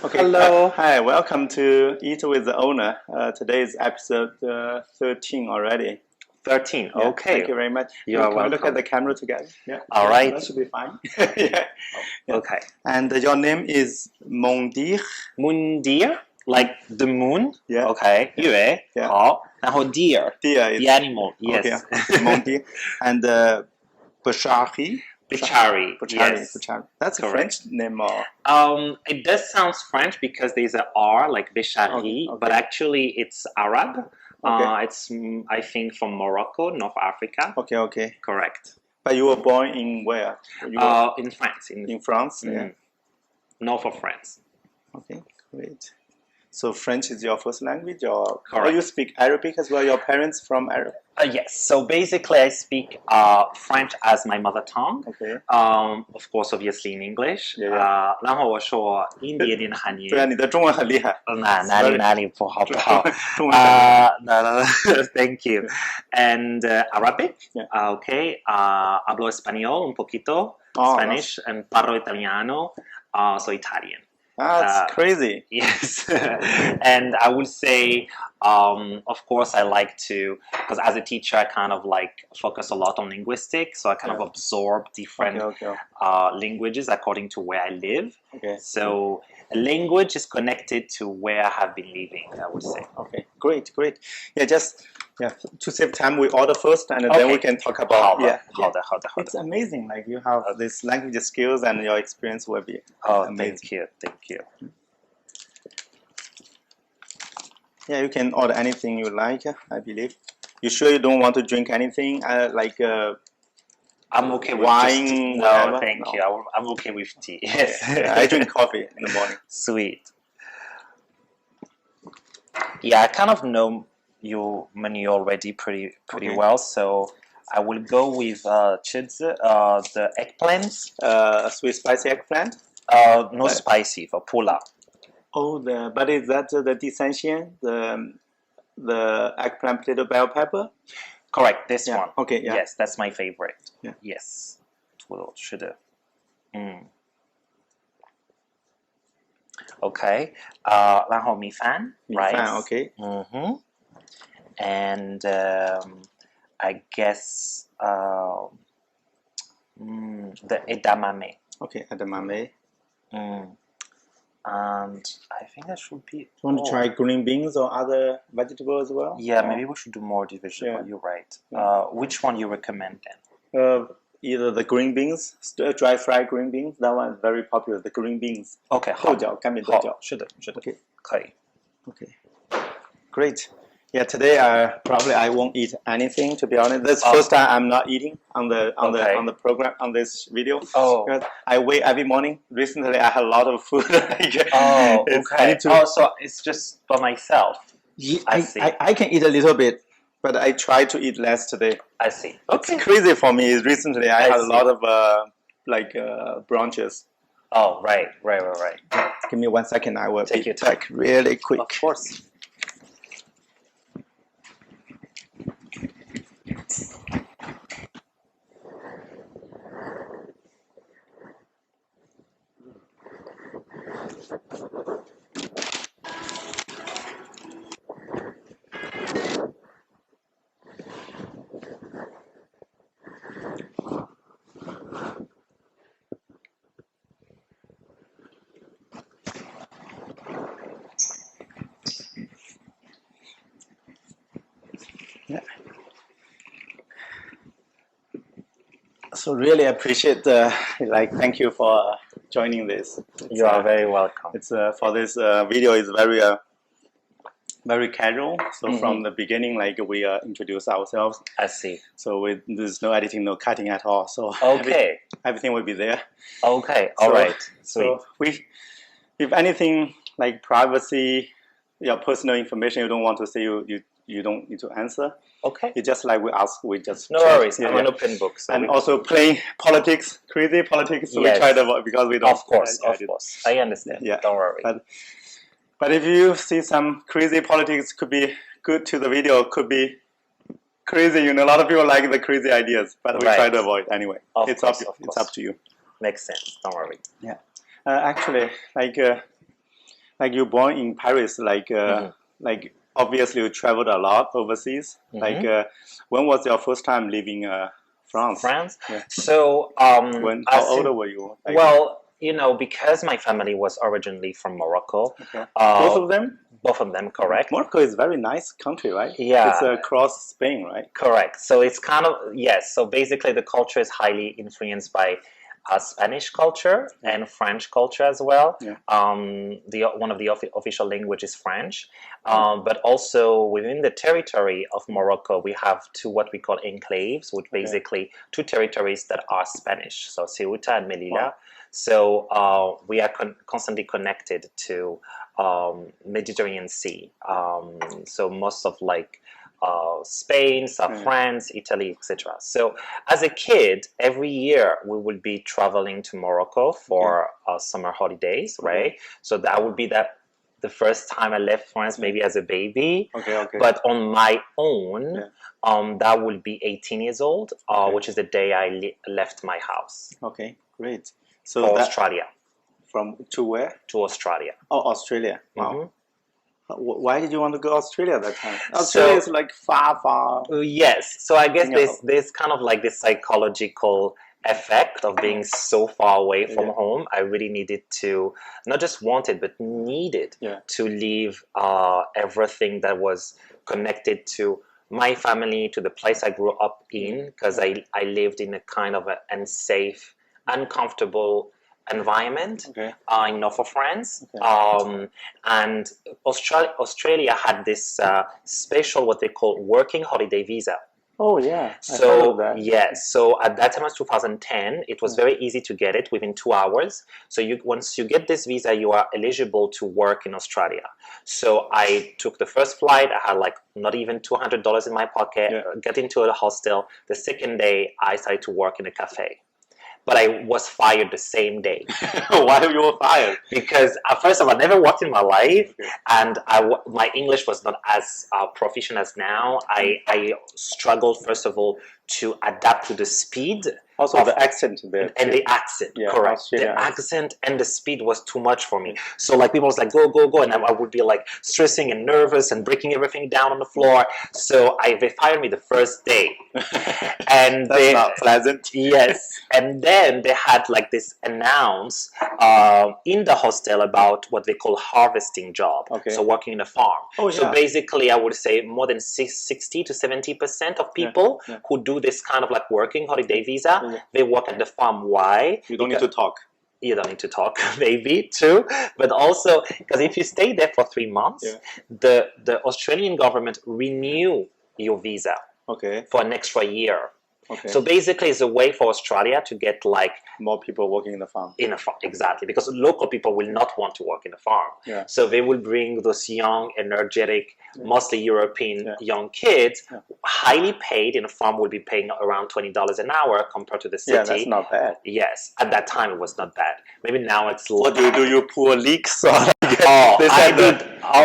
Okay. Hello. Hi, welcome to Eat with the Owner. Today is episode 13 already. 13. Yeah, Okay. Thank you very much. You are Can we look welcome. at the camera together? Yeah. All right. That should be fine. Yeah. Okay. And your name is Moundhir. Moundhir, like the moon. Yeah. Okay. 月 Yeah. 好，然后 deer, Deer is the animal. okay. Yes. Moundhir. And Bechari. Bechari. Bechari. Yes. Bechari. That's a Correct. French name or? It does sound French because there's a R like Bechari, Okay. but actually it's Arab. Okay. It's I think from Morocco, North Africa. Okay. Correct. But you were born in where? You were In France, in France? Yeah. north of France. Okay, great. So French is your first language, or Correct. you speak Arabic as well? Your parents from Arab? Yes. So basically, I speak French as my mother tongue. Okay. Of course, obviously in English. Yeah. 然后我说一点点的汉语。对啊，你的中文很厉害。哪里不好不好。中文很厉害。No, thank you. And Arabic. Yeah. Okay. Hablo español un poquito. Oh, Spanish and parlo italiano. So Italian. That's crazy. Yes. And I would say, of course, I like to, because as a teacher, I kind of like focus a lot on linguistics. So I kind of absorb different languages according to where I live. Okay. So a language is connected to where I have been living, I would say. Okay, great. Yeah, to save time, we order first, and then we can talk about. 好的。It's amazing. Like you have this language skills, and your experience will be amazing. Thank you. Yeah, you can order anything you like. I believe. You sure you don't want to drink anything like? I'm okay with wine. No, thank you. I'm okay with tea. Yes. I drink coffee in the morning. Sweet. Yeah, I kind of know your menu already pretty well, so I will go with cherries, the eggplants. Sweet spicy eggplant. No spicy for pula. Oh, but is that the Tianjin, the eggplant potato bell pepper? Correct, this one. Okay, yeah. Yes, that's my favorite. Yeah. Yes. 是的. Okay. 然后米饭, rice. Okay. And I guess the edamame. Okay, edamame. And I think that should be. You want to try green beans or other vegetables as well? Yeah, maybe we should do more vegetable. Yeah. You're right. Which one you recommend then? Either the green beans, dry fried green beans. That one is very popular. The green beans. Okay. 豆角，干煸豆角。是的。Okay. 可以。Okay. Great. Yeah, today probably I won't eat anything, to be honest. This first time I'm not eating on the program, on this video. Oh. Because I wait every morning. Recently I had a lot of food. Okay. So it's just for myself. I see. I can eat a little bit, but I try to eat less today. I see. Okay. It's crazy for me. Recently I had a lot of brunches. Oh, right. Give me 1 second. I will take your time really quick. Of course. Yeah. So really appreciate thank you for joining this. You are very welcome. It's for this video is very casual. So from the beginning, we introduce ourselves. I see. So there's no editing, no cutting at all. So everything will be there. Okay. All right. Sweet. So if anything like privacy, your personal information you don't want to say, you don't need to answer. Okay. It's just like we ask, we just no worries. I'm an open book. So and also playing politics, crazy politics. So we try to avoid because we don't. Of course. I understand. Yeah. Don't worry. But if you see some crazy politics, could be good to the video, could be crazy. A lot of people like the crazy ideas, but we try to avoid anyway. It's up to you. Makes sense. Don't worry. Yeah. Actually, like you born in Paris, like obviously you traveled a lot overseas. Like when was your first time leaving France? France. Yeah. So how old were you? Like, well, you know, because my family was originally from Morocco. Okay. Both of them? Both of them, correct. Morocco is a very nice country, right? Yeah. It's across Spain, right? Correct. So it's kind of, yes. So basically the culture is highly influenced by Spanish culture and French culture as well. Yeah. One of the official language is French, but also within the territory of Morocco, we have what we call enclaves, which basically two territories that are Spanish. So Ceuta and Melilla. Wow. So we are constantly connected to Mediterranean Sea. So most of like Spain, South France, Italy, etc. So as a kid, every year we would be traveling to Morocco for summer holidays, right? So that would be the first time I left France, maybe as a baby. But on my own, that would be 18 years old, which is the day I left my house. Okay, great. So for Australia. To where? To Australia. Oh, Australia. Wow. Why did you want to go to Australia that time? Australia is like far. Yes. So I guess there's kind of like this psychological effect of being so far away from home. I really needed to, not just wanted, but needed to leave everything that was connected to my family, to the place I grew up in, because I lived in a kind of an unsafe, uncomfortable environment in north of France, and Australia had this special what they call working holiday visa. Oh yeah. So yes, so at that time it was 2010. It was very easy to get it within 2 hours. So once you get this visa, you are eligible to work in Australia. So I took the first flight. I had like not even $200 in my pocket. Get into a hostel. The second day, I started to work in a cafe. But I was fired the same day. Why were you fired? Because first of all, I never worked in my life, and my English was not as proficient as now. I struggled, first of all, to adapt to the speed. Also the accent there. And the accent, correct. The accent and the speed was too much for me. So like people was like, go, go, go. And I would be like stressing and nervous and breaking everything down on the floor. So they fired me the first day. And that's not pleasant. Yes. And then they had like this announce in the hostel about what they call harvesting job. So working in a farm. So basically I would say more than 60 to 70% of people who do this kind of like working holiday visa, they work at the farm. Why? You don't need to talk. You don't need to talk, maybe, too. But also, because if you stay there for 3 months, the Australian government renew your visa for an extra year. So basically, it's a way for Australia to get like more people working in the farm. Exactly, because local people will not want to work in a farm. So they will bring those young, energetic, mostly European young kids, highly paid. In a farm, will be paying around $20 an hour compared to the city. Yeah, that's not bad. Yes, at that time it was not bad. Maybe now it's. What do you do? You pour leeks? Oh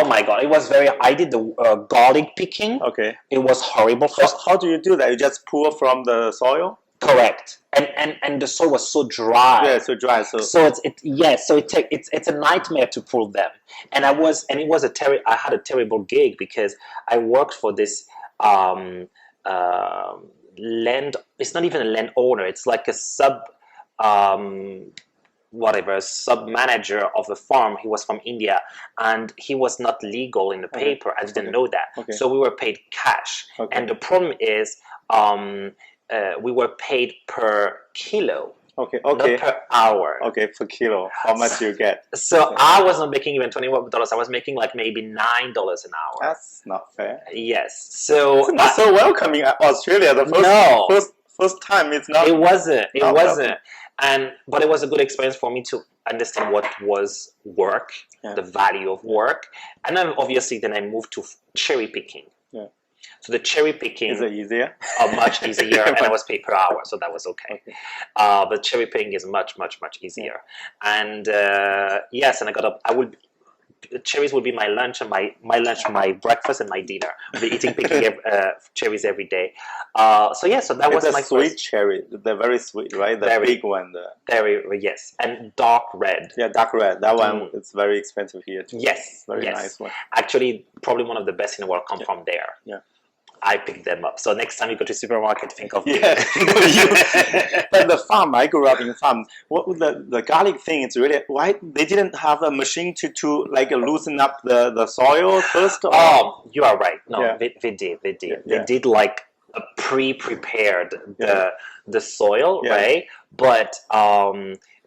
my god, it was I did the garlic picking. It was horrible. How do you do that? You just pour from the soil? Correct. And the soil was so dry. Yeah, so dry. So it's a nightmare to pull them. And I had a terrible gig because I worked for this land. It's not even a landowner. It's like a sub manager of the farm. He was from India, and he was not legal in the paper. I didn't know that. So we were paid cash. And the problem is we were paid per kilo. Not per hour. Per kilo. How much do you get? So I was not making even $21. I was making like maybe $9 an hour. That's not fair. Yes. So it's not so welcoming at Australia. The first time it's not. It wasn't. It wasn't. But it was a good experience for me to understand what was work, the value of work, and then obviously I moved to cherry picking. So the cherry picking is it easier? Much easier, and I was paid per hour, so that was okay. But cherry picking is much easier. And yes, and I would cherries would be my lunch and my breakfast and my dinner. I'll be picking cherries every day. So that was my sweet first cherry. They're very sweet, right? The big one. Very, yes, and dark red. Yeah, dark red. That one is very expensive here too. Yes, very nice one. Actually, probably one of the best in the world come from there. Yeah. I picked them up. So next time you go to supermarket, think of me. But the farm, I grew up in farm. What the garlic thing is really why they didn't have a machine to like loosen up the soil first. Oh, you are right. No, they did. They did like a pre-prepared the soil, right? But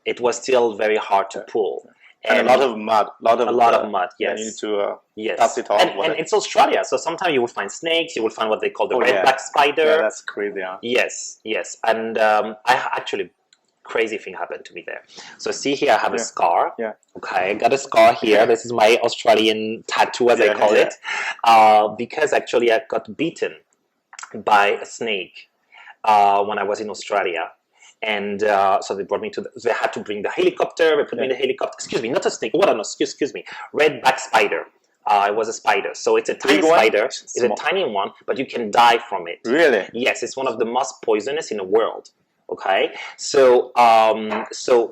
it was still very hard to pull. And a lot of mud. A lot of mud, yes. You need to dust it off. And it's Australia, so sometimes you will find snakes, you will find what they call the redback spider. Yeah, that's crazy, huh? Yes. And crazy thing happened to me there. So see here, I have a scar. Yeah. Okay, I got a scar here. This is my Australian tattoo, as I call it. Because actually I got bitten by a snake when I was in Australia. And so they brought me they had to bring the helicopter. They put me in the helicopter. Excuse me, not a snake. What? No, excuse me. Redback spider. It was a spider. So it's a tiny spider. It's a tiny one, but you can die from it. Really? Yes, it's one of the most poisonous in the world. Okay, so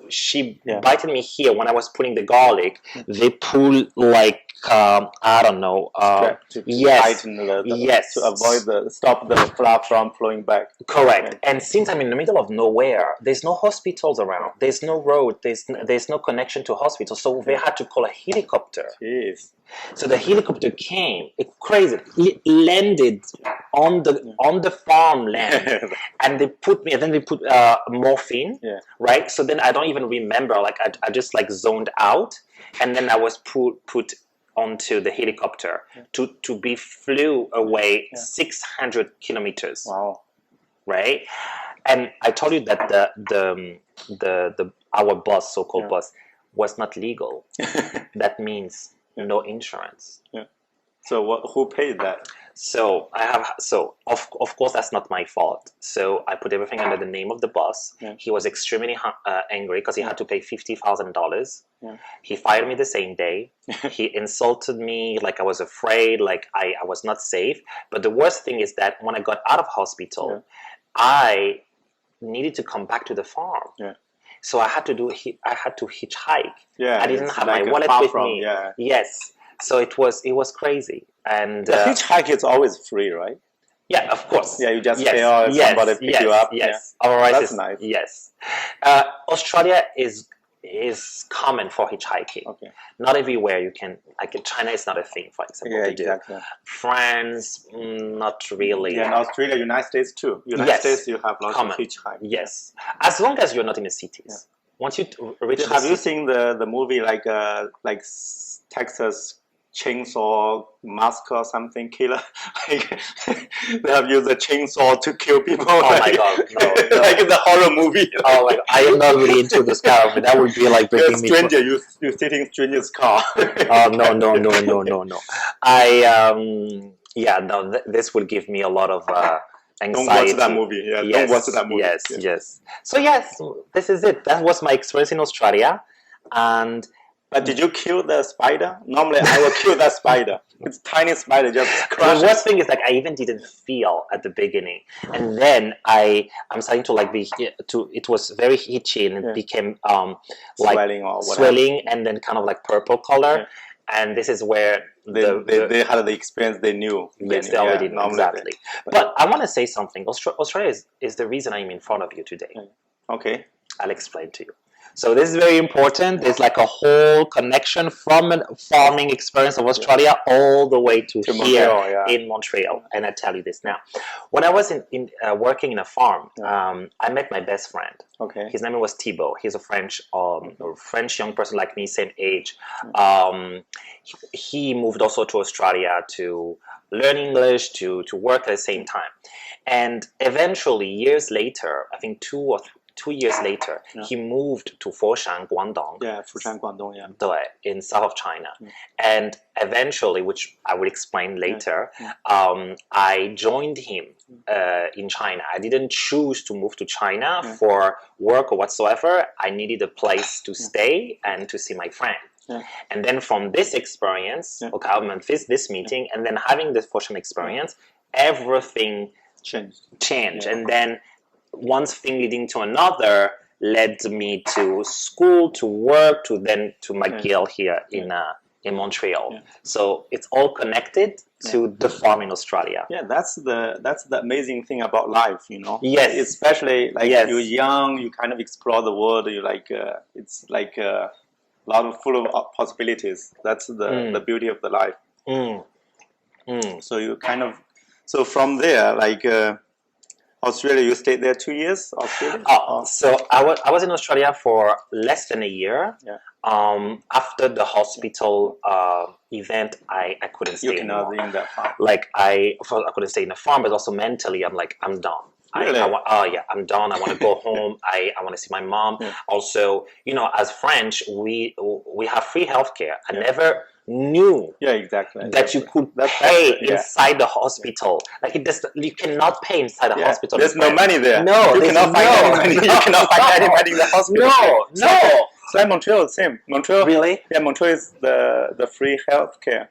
she bited me here when I was putting the garlic. They pull like I don't know. Tighten to avoid stop the flour from flowing back. Correct. And since I'm in the middle of nowhere, there's no hospitals around. There's no road. There's no connection to hospital. So they had to call a helicopter. Jeez. So the helicopter came. It's crazy. It landed on the farmland, and they put me. And then they put morphine. Yeah. Right. So then I don't even remember. Like I just like zoned out, and then I was put onto the helicopter to be flew away 600 kilometers. Wow. Right. And I told you that our bus, so-called bus, was not legal. That means no insurance. Yeah. So who paid that? So of course that's not my fault. So I put everything under the name of the boss. Yeah. He was extremely angry because he had to pay $50,000. Yeah. He fired me the same day. He insulted me like I was afraid, like I was not safe. But the worst thing is that when I got out of hospital, I needed to come back to the farm. Yeah. So I had to hitchhike. Yeah, I didn't have my wallet with me. Yeah. Yes. So it was crazy. And the hitchhike is always free, right? Yeah, of course. Yeah, you just pay or somebody pick you up. Yes. Yeah. Otherwise, that's nice. Yes. Australia is common for hitchhiking. Okay. Not everywhere you can. Like China is not a thing, for example. Yeah, exactly. France, not really. Yeah, and Australia, United States too. United States, you have lots of hitchhiking. Yes, as long as you're not in the cities. Yeah. Once you reach. Have you seen the movie like Texas Chainsaw Massacre or something? Killer. Like, they have used a chainsaw to kill people. Oh my god! No. Like in the horror movie. Oh my god! I am not really into this kind of. That would be like breaking me. Stranger, you sit in stranger's car. Oh no! This will give me a lot of anxiety. Don't watch that movie. Yeah, yes, don't watch that movie. Yes. So yes, this is it. That was my experience in Australia, and. But did you kill the spider? Normally, I will kill that spider. It's a tiny spider, just crushes. The worst thing is, like, I even didn't feel at the beginning, and then I'm starting to like it was very itchy, and it became like swelling, and then kind of like purple color. Yeah. And this is where they had the experience. They knew. Yes, they already knew exactly. But I want to say something. Australia is the reason I'm in front of you today. Okay, I'll explain to you. So this is very important. There's like a whole connection from a farming experience of Australia all the way to here Montreal, in Montreal. And I tell you this now. When I was working in a farm, I met my best friend. Okay. His name was Thibaut. He's a French young person like me, same age. He moved also to Australia to learn English, to work at the same time. And eventually, years later, I think 2 years later, he moved to Foshan, GuangDong. Yeah, Foshan, GuangDong, yeah. In south of China. And eventually, which I will explain later, I joined him in China. I didn't choose to move to China for work or whatsoever. I needed a place to stay and to see my friend. And then from this experience, okay, I went this meeting, and then having this Foshan experience, everything changed. And then one thing leading to another led me to school, to work, to McGill here in Montreal. So it's all connected to the farm in Australia. Yeah, that's the amazing thing about life, you know. Yes, especially like you're young, you kind of explore the world. You like it's like a lot of full of possibilities. That's the beauty of the life. So you kind of from there like. Australia, you stayed there 2 years? Australia? So I was in Australia for less than a year. After the hospital event, I couldn't stay anymore. You cannot be in that farm. Like I couldn't stay in the farm, but also mentally, I'm like, I'm done. Really? I'm done. I want to go home. I want to see my mom. Also, you know, as French, we have free healthcare. I never knew that you could pay inside the hospital. Like you cannot pay inside the hospital. There's no money there. No, you cannot find any money. You cannot find any money in the hospital. No. So like Montreal, same. Montreal. Really? Yeah, Montreal is the free healthcare.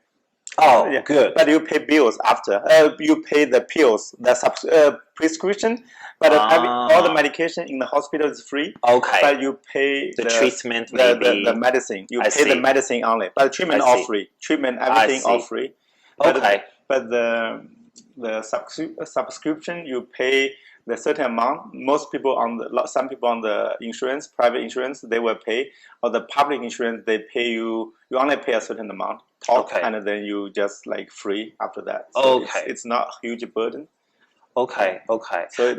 Oh, good. But you pay bills after. You pay the pills, the prescription. But all the medication in the hospital is free. Okay. But you pay the treatment, maybe the medicine. You pay the medicine only. But treatment all free. Treatment, everything all free. Okay. But the subscription you pay the certain amount. Most people some people on the insurance, private insurance, they will pay. Or the public insurance, they pay you. You only pay a certain amount. And then you just like free after that. So it's not a huge burden. Okay. So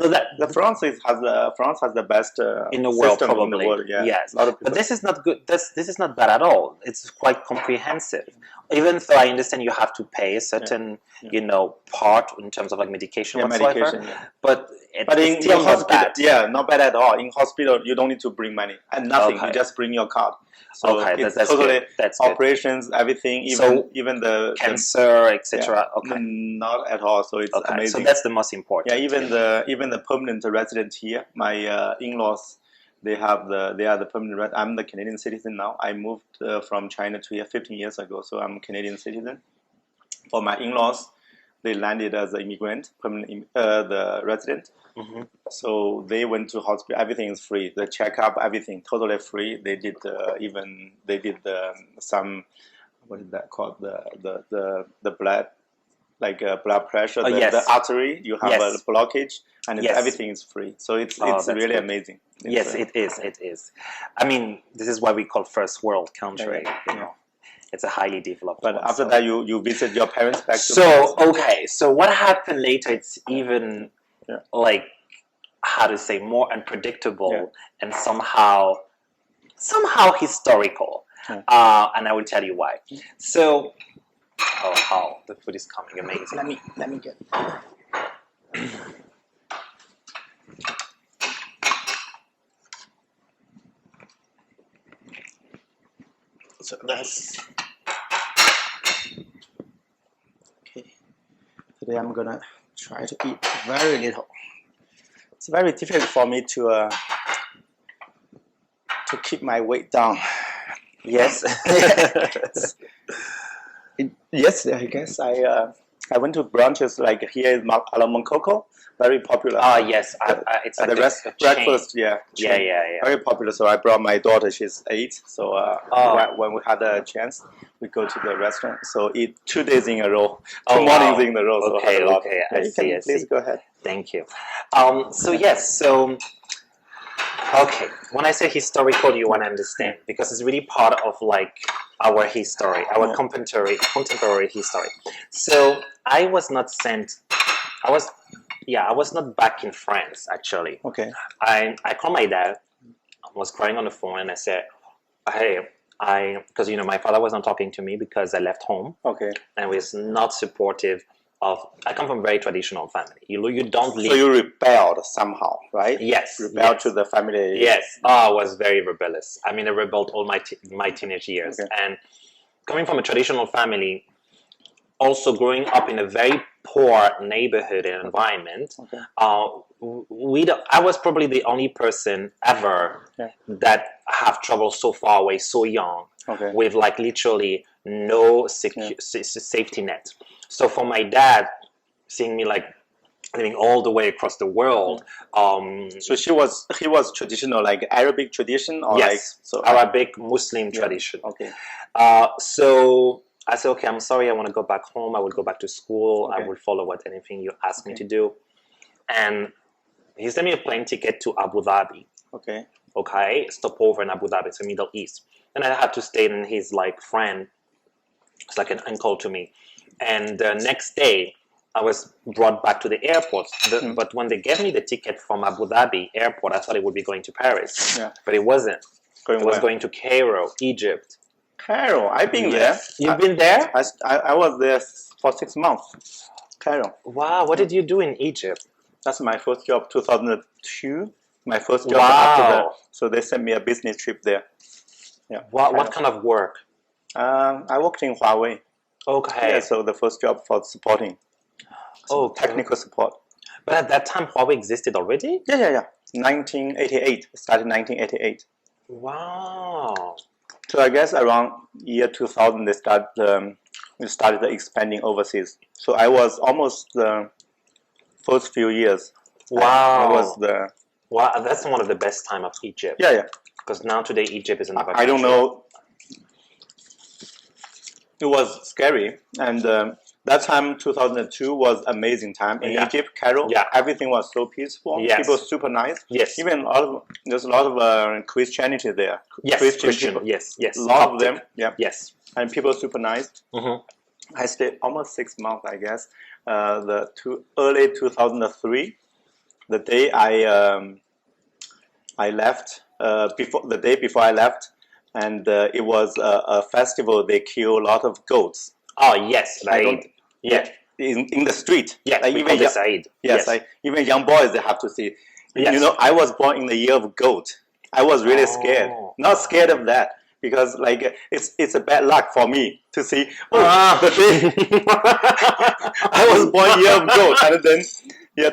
France has the best in the world, probably. In the world, Yes, but this is not good. This is not bad at all. It's quite comprehensive. Even though I understand you have to pay a certain, you know, part in terms of like medication whatsoever. Medication, But in hospital, not bad at all. In hospital, you don't need to bring money and nothing. You just bring your card. So it's that's totally good. That's operations, everything, even the cancer, etc. Not at all. So it's amazing. So that's the most important. Yeah, even the permanent resident here. My in-laws, they are the permanent resident. I'm the Canadian citizen now. I moved from China to here 15 years ago, so I'm a Canadian citizen. For my in-laws, they landed as an immigrant, permanent the resident. So they went to hospital. Everything is free. The checkup, everything totally free. They did some what is that called, the blood, like blood pressure, the artery. You have a blockage, and everything is free. So it's really amazing. It is. I mean, this is why we call first world country. You know, it's a highly developed. But after that, you visit your parents back to. So what happened later? It's even like, how to say, more unpredictable and somehow historical. And I will tell you why. So, the food is coming, amazing. Let me get. So that's okay. Today I'm gonna try to eat very little. It's very difficult for me to keep my weight down. Yes. Yesterday, I guess I went to brunches like here in Montreal, very popular. Yes, it's like the breakfast. Yeah. Very popular. So I brought my daughter. She's 8. So when we had a chance, we go to the restaurant. So eat 2 days in a row, 2 mornings in a row. Okay. I see. Please go ahead. Thank you. Okay, when I say historical, you want to understand, because it's really part of like our history, our contemporary history. So I was not sent. I was not back in France actually. Okay. I called my dad. I was crying on the phone, and I said, "Hey, because my father was not talking to me because I left home. Okay. And was not supportive." I come from a very traditional family. You don't live. So you rebelled somehow, right? Yes. Rebelled to the family. Yes. I was very rebellious. I mean, I rebelled all my teenage years. Okay. And coming from a traditional family, also growing up in a very poor neighborhood and environment, I was probably the only person ever that have traveled so far away so young with like literally no safety net. So for my dad, seeing me like living all the way across the world, so he was traditional, like Arabic tradition, or Arabic Muslim tradition. Okay. So I said, okay, I'm sorry, I want to go back home. I will go back to school. I will follow anything you ask me to do. And he sent me a plane ticket to Abu Dhabi. Okay, stopover in Abu Dhabi, it's the Middle East. And I had to stay in his like friend. It's like an uncle to me. And the next day, I was brought back to the airport. But when they gave me the ticket from Abu Dhabi airport, I thought it would be going to Paris. But it wasn't. It was going to Cairo, Egypt. Cairo, I've been there. You've been there? I was there for 6 months. Cairo. Wow, what did you do in Egypt? That's my first job, 2002. My first job after that. So they sent me a business trip there. What kind of work? I worked in Huawei. Okay. So the first job for supporting. Technical support. But at that time, Huawei existed already? Yeah. 1988. Started 1988. Wow. So I guess around year 2000, they started expanding overseas. So I was almost the first few years. Wow. I was the... Wow, that's one of the best time of Egypt. Yeah. Because now today Egypt is another country. I don't know. It was scary, and that time 2002 was amazing time in Egypt, Cairo. Everything was so peaceful. People were super nice. Even there's a lot of Christianity there. Christian. Yes. A lot of them. And people are super nice. Mm-hmm. I stayed almost 6 months, I guess. Early 2003, the day I left. The day before I left, and it was a festival. They kill a lot of goats. Oh yes, right. In the street. Like even even young boys, they have to see. You know, I was born in the year of goat. I was really scared. Not scared of that, because like it's a bad luck for me to see. The day I was born year of goat, and then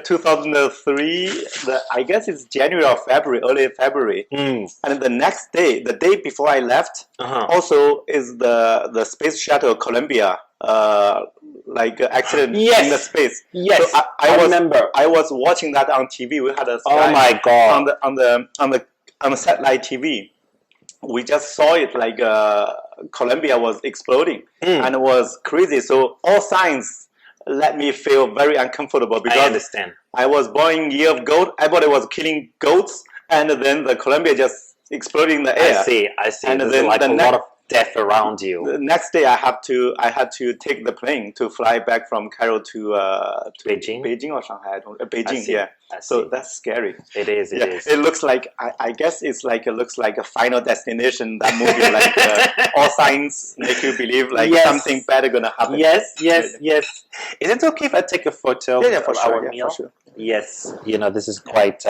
2003. I guess it's January or February, early February. And the next day, the day before I left, also is the space shuttle Columbia accident in the space. Yes, so I remember. I was watching that on TV. We had a on the satellite TV. We just saw it like Columbia was exploding, and it was crazy. So all signs let me feel very uncomfortable, because I understand. I was born in year of goat. Everybody was killing goats, and then the Columbia just exploding in the air. I see. And there's then like a lot of death around you. The next day, I had to take the plane to fly back from Cairo to Beijing or Shanghai. Beijing. So that's scary. It is. It looks like I guess it looks like a Final Destination. That movie, like all signs make you believe like something bad is gonna happen. Yes. Is it okay if I take a photo for our sure, meal? For sure. Yes. This is quite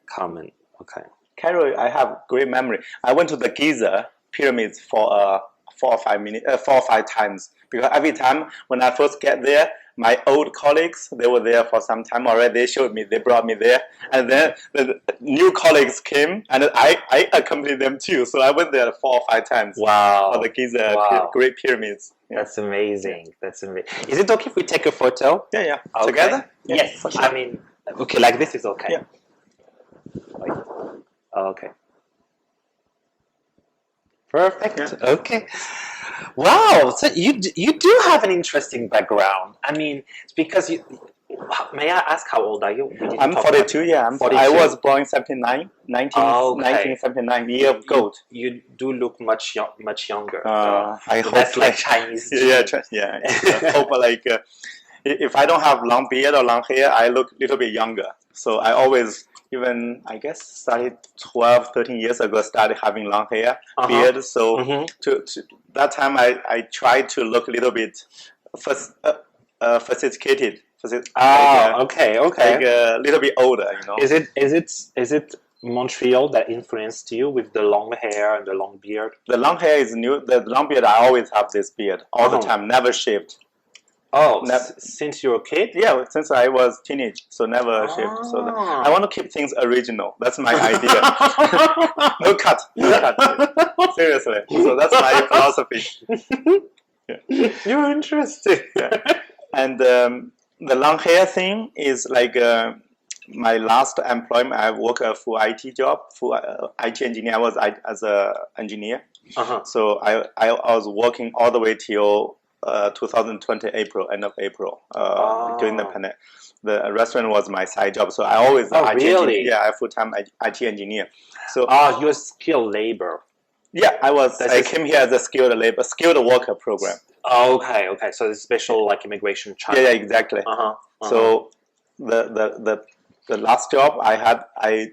common. Okay. Cairo, I have great memory. I went to the Giza pyramids for 4 or 5 times, because every time when I first get there, my old colleagues, they were there for some time already. They brought me there, and then the new colleagues came, and I accompanied them too. So I went there 4 or 5 times. Wow! For the Giza Great Pyramids. That's amazing. Is it okay if we take a photo? Yeah. Okay. Together? Yes. For sure. I mean, okay, like this is okay. Okay. Perfect. Okay. Wow. So you do have an interesting background. I mean, it's because you. May I ask how old are you? I'm 42. Yeah, I'm 42. I was born in 1979, year of goat. You do look much younger. I hope that's like Chinese. I hope if I don't have long beard or long hair, I look a little bit younger. So I always. Even, I guess, started 12, 13 years ago, started having long hair, beard. So to that time, I tried to look a little bit sophisticated. Okay. Like a little bit older, Is it Montreal that influenced you with the long hair and the long beard? The long hair is new. The long beard, I always have this beard all the time, never shaved. Oh, since you're a kid? Yeah, since I was teenage, so never shaved. So I want to keep things original. That's my idea. No cut. Seriously. So that's my philosophy. Yeah. You're interesting. Yeah. And the long hair thing is like my last employment. I work a full IT job, full IT engineer. I was as a engineer. So I was working all the way till 2020 April, end of April, during the pandemic. The restaurant was my side job, so I always IT really? Engineer. Yeah, I full-time IT engineer. So you're skilled labor. Yeah, I came here as a skilled worker program. Okay. So it's special like immigration channel. Yeah, exactly. So the last job I had,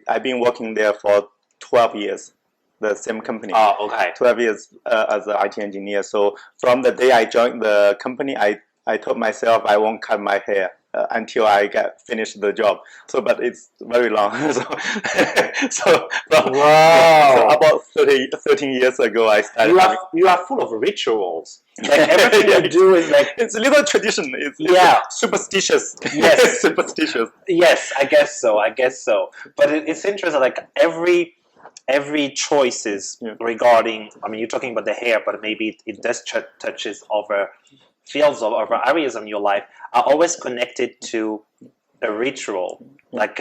I've been working there for 12 years. The same company. 12 years as an IT engineer. So from the day I joined the company, I told myself I won't cut my hair until I finished the job. So, but it's very long. so about 13 years ago, I started. You are full of rituals. Like everything you do is like it's a little tradition. It's superstitious. Yes, superstitious. Yes, I guess so. But it's interesting. Like every choices regarding, I mean, you're talking about the hair, but maybe it does touches over fields or over areas in your life are always connected to a ritual. Like,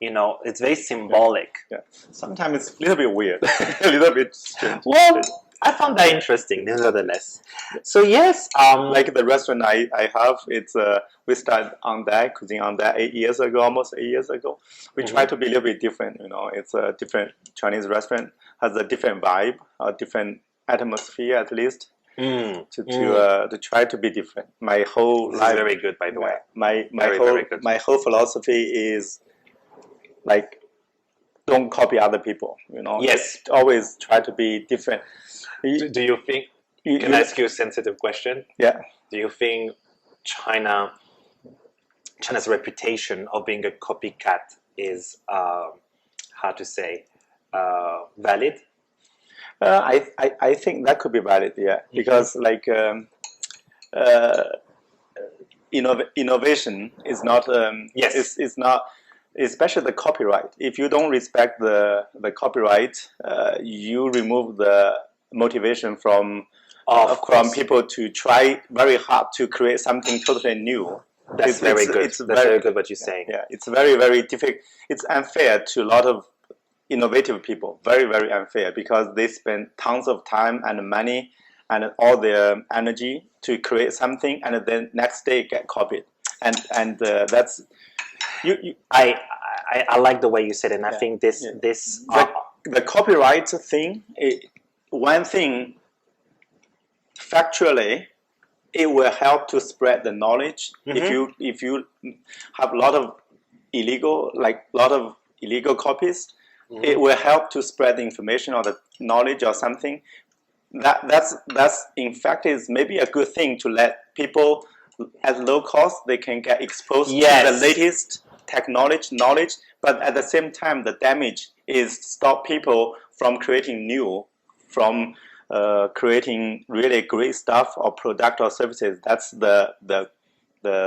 it's very symbolic. Yeah. Sometimes it's a little bit weird, a little bit strange. Well, I found that interesting, nevertheless. So yes, like the restaurant I have, it's we started on that cuisine on that almost 8 years ago. We try to be a little bit different. It's a different Chinese restaurant, has a different vibe, a different atmosphere at least. To try to be different. My whole life is very good, by the way. My whole philosophy is like don't copy other people. Yes, always try to be different. Do you think? Can I ask you a sensitive question? Yeah. Do you think China's reputation of being a copycat is valid? I think that could be valid, yeah, because like innovation is not it's not, especially the copyright. If you don't respect the copyright, you remove the motivation from people to try very hard to create something totally new. That's very good. That's very good what you're saying. Yeah, it's very, very difficult. It's unfair to a lot of innovative people. Very, very unfair because they spend tons of time and money and all their energy to create something, and then next day get copied. And that's I like the way you said it, and I think the copyright thing. One thing, factually, it will help to spread the knowledge. If you have a lot of illegal copies, it will help to spread the information or the knowledge or something. That's in fact is maybe a good thing to let people at low cost they can get exposed to the latest technology knowledge. But at the same time, the damage is stop people from creating new, from creating really great stuff or product or services. That's the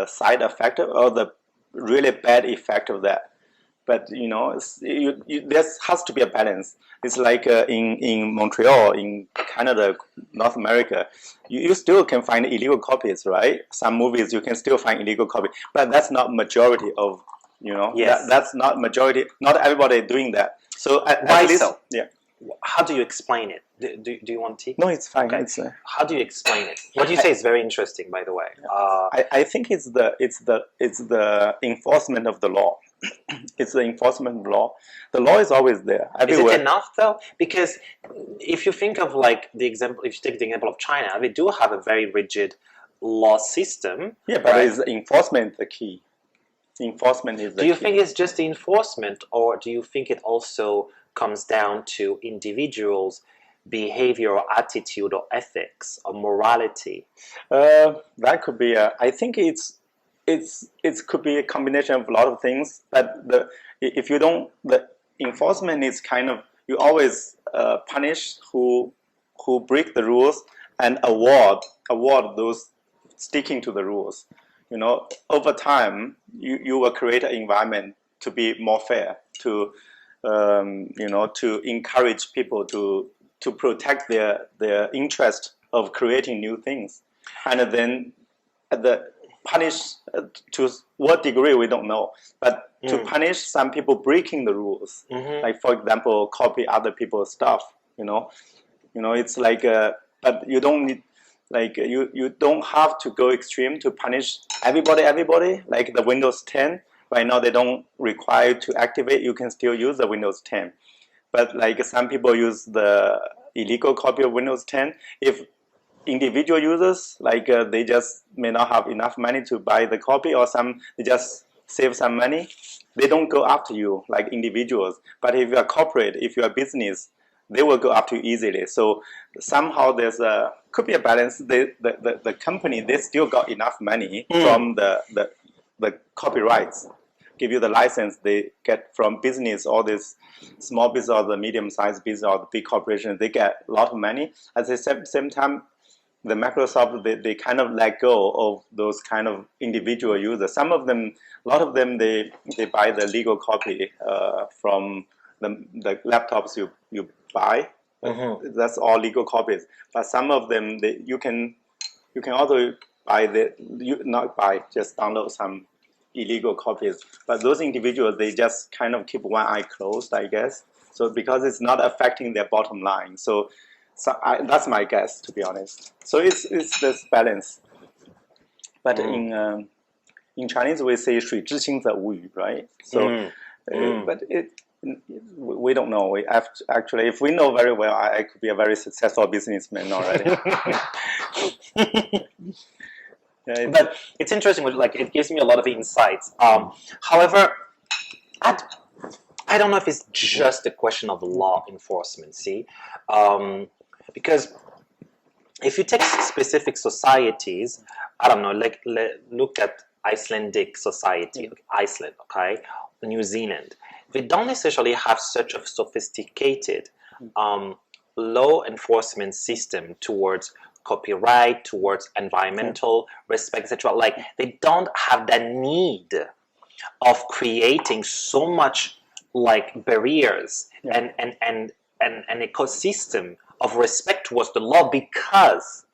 side effect or the really bad effect of that. But there has to be a balance. It's like in Montreal, in Canada, North America, you still can find illegal copies, right? Some movies you can still find illegal copies, but that's not majority of that's not majority. Not everybody doing that. So why so? Yeah. How do you explain it? Do you want tea? No, it's fine. Okay. How do you explain it? What you say is very interesting, by the way. I think it's the enforcement of the law. It's the enforcement of law. The law is always there everywhere. Is it enough though? Because if you think of like if you take the example of China, they do have a very rigid law system. Yeah, but is enforcement the key? Enforcement is the key. Do you think it's just the enforcement, or do you think it also comes down to individuals' behavior or attitude or ethics or morality? That could be. I think it could be a combination of a lot of things. But the enforcement is kind of, you always punish who break the rules and award those sticking to the rules. Over time, you will create an environment to be more fair, to to encourage people to protect their interest of creating new things, and then punish to what degree we don't know, but to punish some people breaking the rules, like for example, copy other people's stuff. It's like, but you don't need. Like you don't have to go extreme to punish everybody. Like the Windows 10 right now, they don't require you to activate. You can still use the Windows 10, but like some people use the illegal copy of Windows 10. If individual users they just may not have enough money to buy the copy, or they just save some money, they don't go after you like individuals. But if you're a corporate, if you're a business, they will go after you easily. So somehow could be a balance. The company, they still got enough money from the copyrights, give you the license they get from business, all this small business or the medium-sized business or the big corporations, they get a lot of money. At the same time, the Microsoft, they kind of let go of those kind of individual users. A lot of them, they buy the legal copy from the laptops you buy. That's all legal copies. But some of them, you can also just download some illegal copies. But those individuals, they just kind of keep one eye closed, I guess. So because it's not affecting their bottom line. So that's my guess, to be honest. So it's this balance. But in Chinese we say 水之清则无鱼, right? So, but we don't know. Actually, if we know very well, I could be a very successful businessman already. But it's interesting. Like it gives me a lot of insights. However, I don't know if it's just a question of law enforcement. See, because if you take specific societies, I don't know. Like look at Icelandic society, Iceland, okay, New Zealand. They don't necessarily have such a sophisticated law enforcement system towards copyright, towards environmental respect, etc. Like they don't have that need of creating so much like barriers and an ecosystem of respect towards the law, because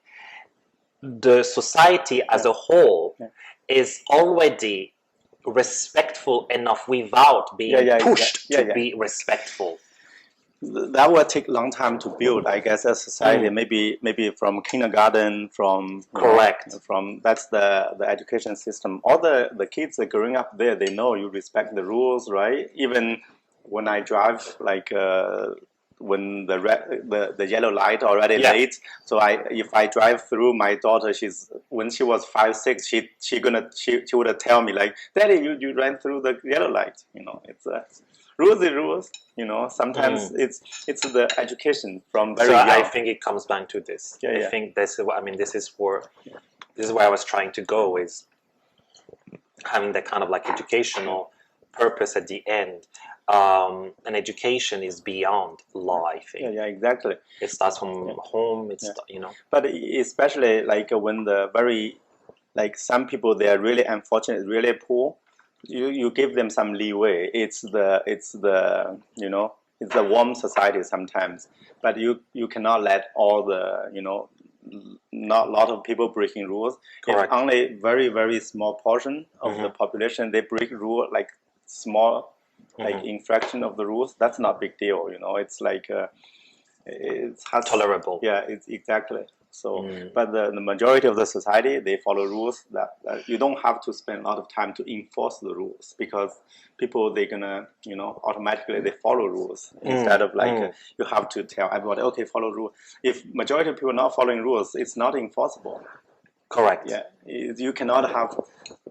the society as a whole is already respectful enough without being pushed to be respectful. That will take a long time to build, I guess, as society. Maybe from kindergarten, from that's the education system. All the kids are growing up there, they know you respect the rules, right? Even when I drive, like when the yellow light already late, so if I drive through, my daughter, when she was 5, 6, she would tell me like, Daddy, you ran through the yellow light. It's rules is rules. Sometimes it's the education from very young. I think it comes back to this. I think this is where I was trying to go, is having that kind of like educational purpose at the end. And education is beyond law, I think. Yeah, exactly. It starts from home. But especially like when some people, they are really unfortunate, really poor. You give them some leeway. It's the warm society sometimes. But you cannot let all the not a lot of people breaking rules. Correct. If only very, very small portion of the population, they break rule, like small infraction of the rules, that's not a big deal. It's like it's tolerable. Yeah, it's exactly. So, but the majority of the society, they follow rules that you don't have to spend a lot of time to enforce the rules, because people, they're gonna automatically they follow rules instead of like you have to tell everybody, okay, follow rules. If majority of people not following rules, it's not enforceable. Correct. Yeah, you cannot have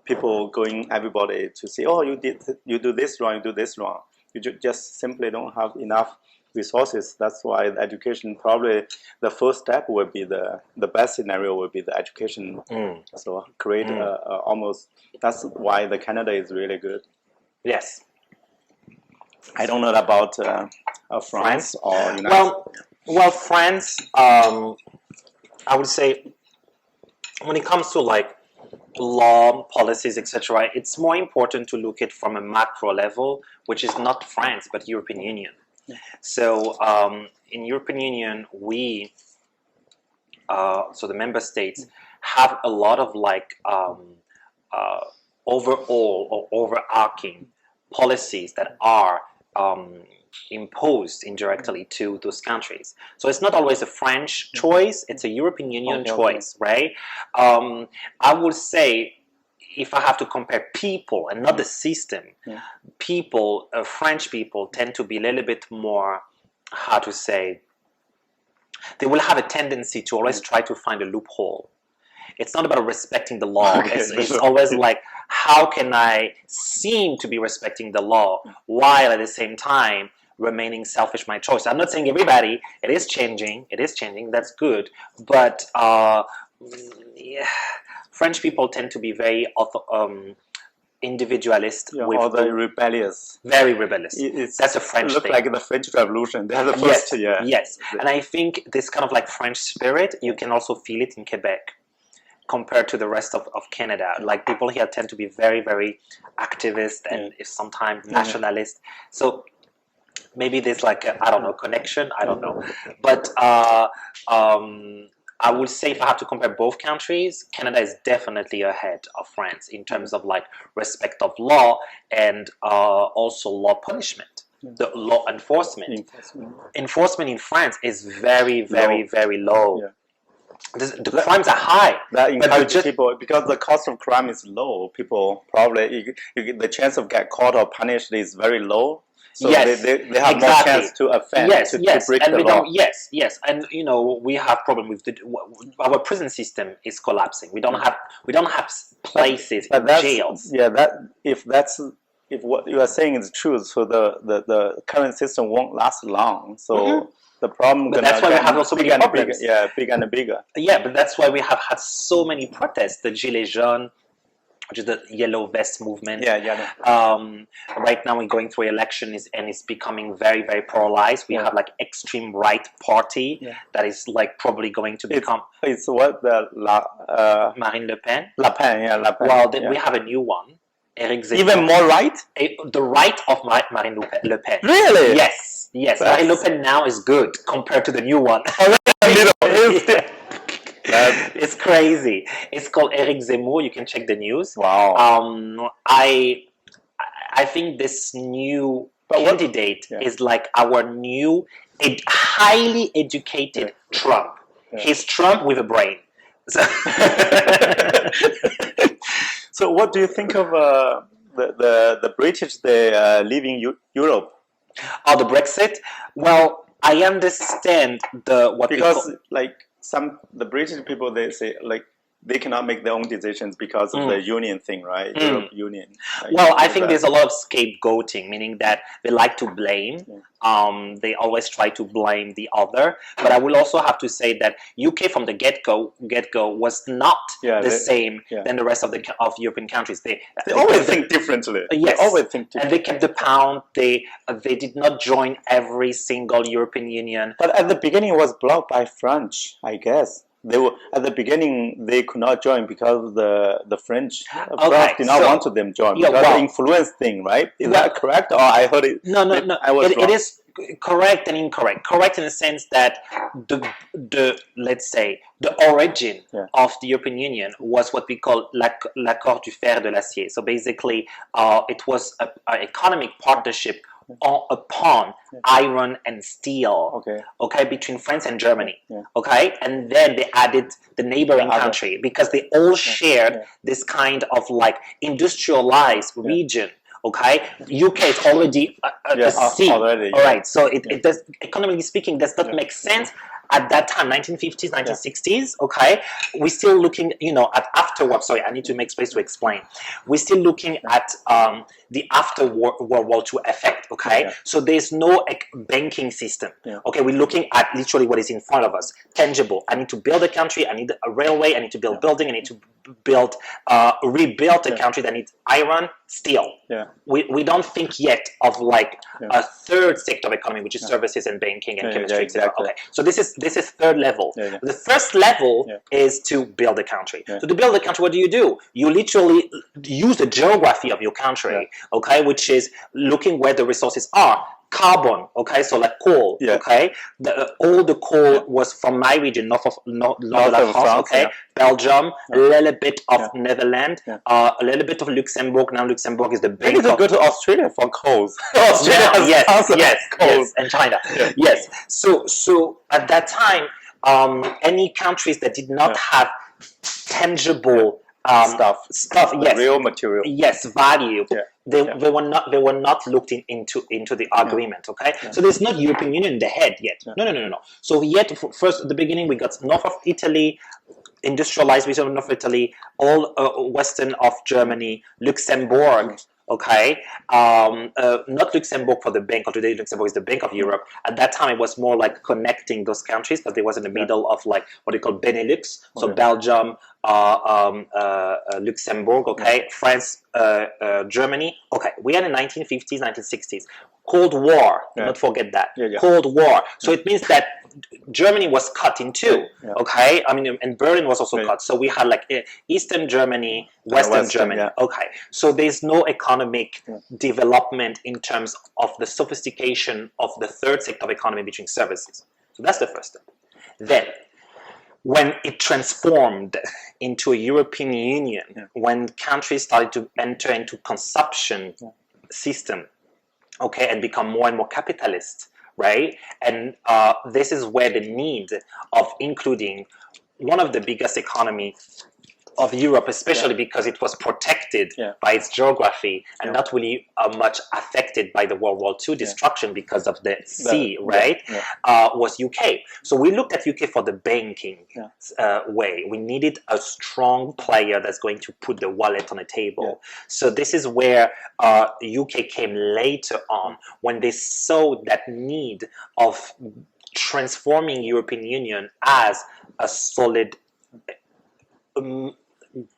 people going everybody to say, oh, you do this wrong, you do this wrong. You just simply don't have enough resources. That's why the education, probably the first step would be the best scenario would be the education. So create almost, that's why the Canada is really good. Yes. I don't know about France or United. Well, France, I would say when it comes to like law, policies, etc., it's more important to look at from a macro level, which is not France but European Union. So in European Union, we so the member states have a lot of like overall or overarching policies that are imposed indirectly to those countries. So it's not always a French choice, it's a European Union choice, right? I would say, if I have to compare people and not the system, people, French people tend to be a little bit more, how to say, they will have a tendency to always try to find a loophole. It's not about respecting the law. It's always like, how can I seem to be respecting the law while at the same time remaining selfish my choice? I'm not saying everybody. It is changing. That's good. But French people tend to be very individualist. Or the rebellious. Very rebellious. That's a French thing. It looks like the French Revolution. That's the first, Yes. And I think this kind of like French spirit, you can also feel it in Quebec compared to the rest of Canada. Like people here tend to be very, very activist and sometimes nationalist. So maybe there's like a, I don't know, connection. I don't know. But I would say if I have to compare both countries, Canada is definitely ahead of France in terms of like respect of law and also law punishment. The law enforcement. Enforcement in France is very, very, very low. The crimes are high. That encourages people, because the cost of crime is low. People probably, the chance of get caught or punished is very low. So they have more chance to offend, to break the law. Yes. And you know, we have problem with our prison system is collapsing. We don't have places, jails. If what you are saying is true, so the current system won't last long. So the problem. But that's why we have so many problems. Bigger and bigger. Yeah, but that's why we have had so many protests. The Gilets jaunes, which is the yellow vest movement. Right now we're going through election and it's becoming very, very polarized. We have like extreme right party that is like probably going to become. It's what the Marine Le Pen. Le Pen. Well, then we have a new one. Eric Zemmour. Even more right? The right of Marine Le Pen. Really? Yes. Marine Le Pen now is good compared to the new one. It's crazy. It's called Eric Zemmour. You can check the news. Wow. I think this new candidate is like our new highly educated Trump. He's Trump with a brain. So what do you think of the British? They leaving Europe. Oh, the Brexit. Well, I understand the British people, they say like they cannot make their own decisions because of the union thing, right? Europe Union. Well, I think there's a lot of scapegoating, meaning that they like to blame. They always try to blame the other. But I will also have to say that UK from the get-go was not the same than the rest of European countries. They always think differently. Yes, they always think differently. And they kept the pound. They did not join every single European Union. But at the beginning, it was blocked by French, I guess. They were at the beginning. They could not join because the French did not want them join because the influence thing, right? Is that correct, or I heard it? No. It is correct and incorrect. Correct in the sense that let's say the origin of the European Union was what we call l'accord du fer de l'acier. So basically, it was an economic partnership upon iron and steel, between France and Germany, and then they added the neighboring country because they all shared this kind of like industrialized region. UK is already a sea. All right, so it does, economically speaking, does not make sense at that time, 1950s, 1960s. We're still looking, at afterwards. Sorry, I need to make space to explain. We're still looking at the after World War II effect. So there's no banking system. We're looking at literally what is in front of us, tangible. I need to build a country. I need a railway. I need to build building. I need to rebuild a country that needs iron, steel. We don't think yet of like a third sector of economy, which is services and banking and chemistry. Exactly. Okay, so this is third level. The first level is to build a country. So to build a country, what do? You literally use the geography of your country, okay, which is looking where the resources are. Carbon, okay, so like coal, okay. All the coal was from my region, north of France, okay. Belgium, a little bit of Netherlands, a little bit of Luxembourg. Now Luxembourg is the big. You could go to Australia for coals. Australia yes, and China. Yes. So at that time, any countries that did not have tangible stuff, real material, value. They were not looked into the agreement. Okay, so there's not European Union in the head yet. No. So yet first at the beginning we got north of Italy, industrialized region of North Italy, all western of Germany, Luxembourg. Okay, not Luxembourg for the bank, or today Luxembourg is the Bank of Europe. At that time, it was more like connecting those countries because they was in the middle of like what they call Benelux, so Belgium, Luxembourg, okay, France, Germany. Okay, we are in the 1950s, 1960s. Cold War, do not forget that. Cold War. So it means that Germany was cut in two, okay? I mean, and Berlin was also cut. So we had like Eastern Germany, Western Germany. Okay, so there's no economic development in terms of the sophistication of the third sector of economy between services. So that's the first step. Then, when it transformed into a European Union, when countries started to enter into consumption system, okay, and become more and more capitalist, right? And this is where the need of including one of the biggest economy of Europe, especially because it was protected by its geography and not really much affected by the World War II destruction because of the sea, right? Was UK. So we looked at UK for the banking way. We needed a strong player that's going to put the wallet on the table. So this is where UK came later on when they saw that need of transforming European Union as a solid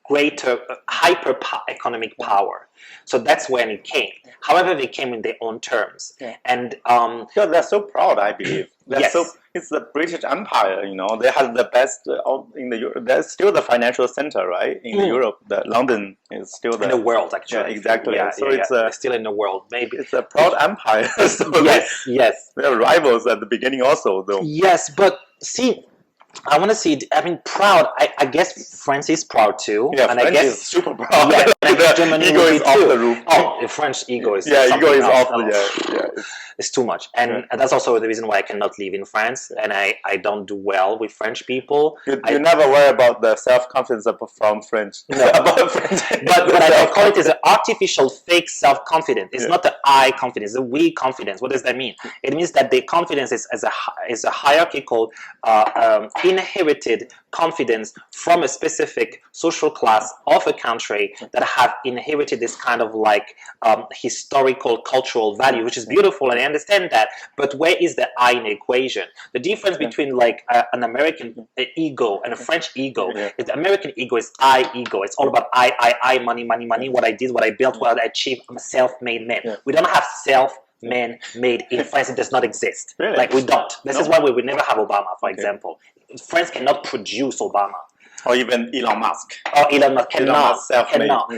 greater hyper economic power. So that's when it came. However, they came in their own terms. And because they're so proud, I believe. It's the British Empire, you know. They have the best in the Europe. They're still the financial center, right? In Europe, London is still in the world, actually. Yeah, exactly. So it's still in the world. Maybe it's a proud empire. So yes. They're rivals at the beginning, also, though. Yes, but see. I want to see. I mean, proud. I guess France is proud too. Yeah, and France I guess is super proud. Yeah, and I guess Germany ego is off the roof. Oh, the French ego is ego is off. It's too much, and that's also the reason why I cannot live in France, and I don't do well with French people. You never worry about the self-confidence from French. No, but I call it as an artificial fake self-confidence. It's not the I confidence, the we confidence. What does that mean? It means that the confidence is a hierarchical, inherited confidence from a specific social class of a country that have inherited this kind of like historical, cultural value, which is beautiful, and I understand that. But where is the I in the equation? The difference between like an American ego and a French ego is the American ego is I ego. It's all about I, money, what I did, what I built, what I achieved. I'm a self-made man. We don't have man-made in France. It does not exist. Really? Like we don't. This is why we would never have Obama, for example. France cannot produce Obama. Or even Elon Musk. Elon Musk cannot.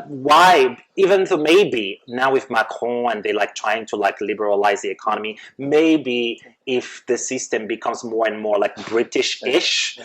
Why? Even though maybe now with Macron and they like trying to like liberalize the economy, maybe if the system becomes more and more like British-ish,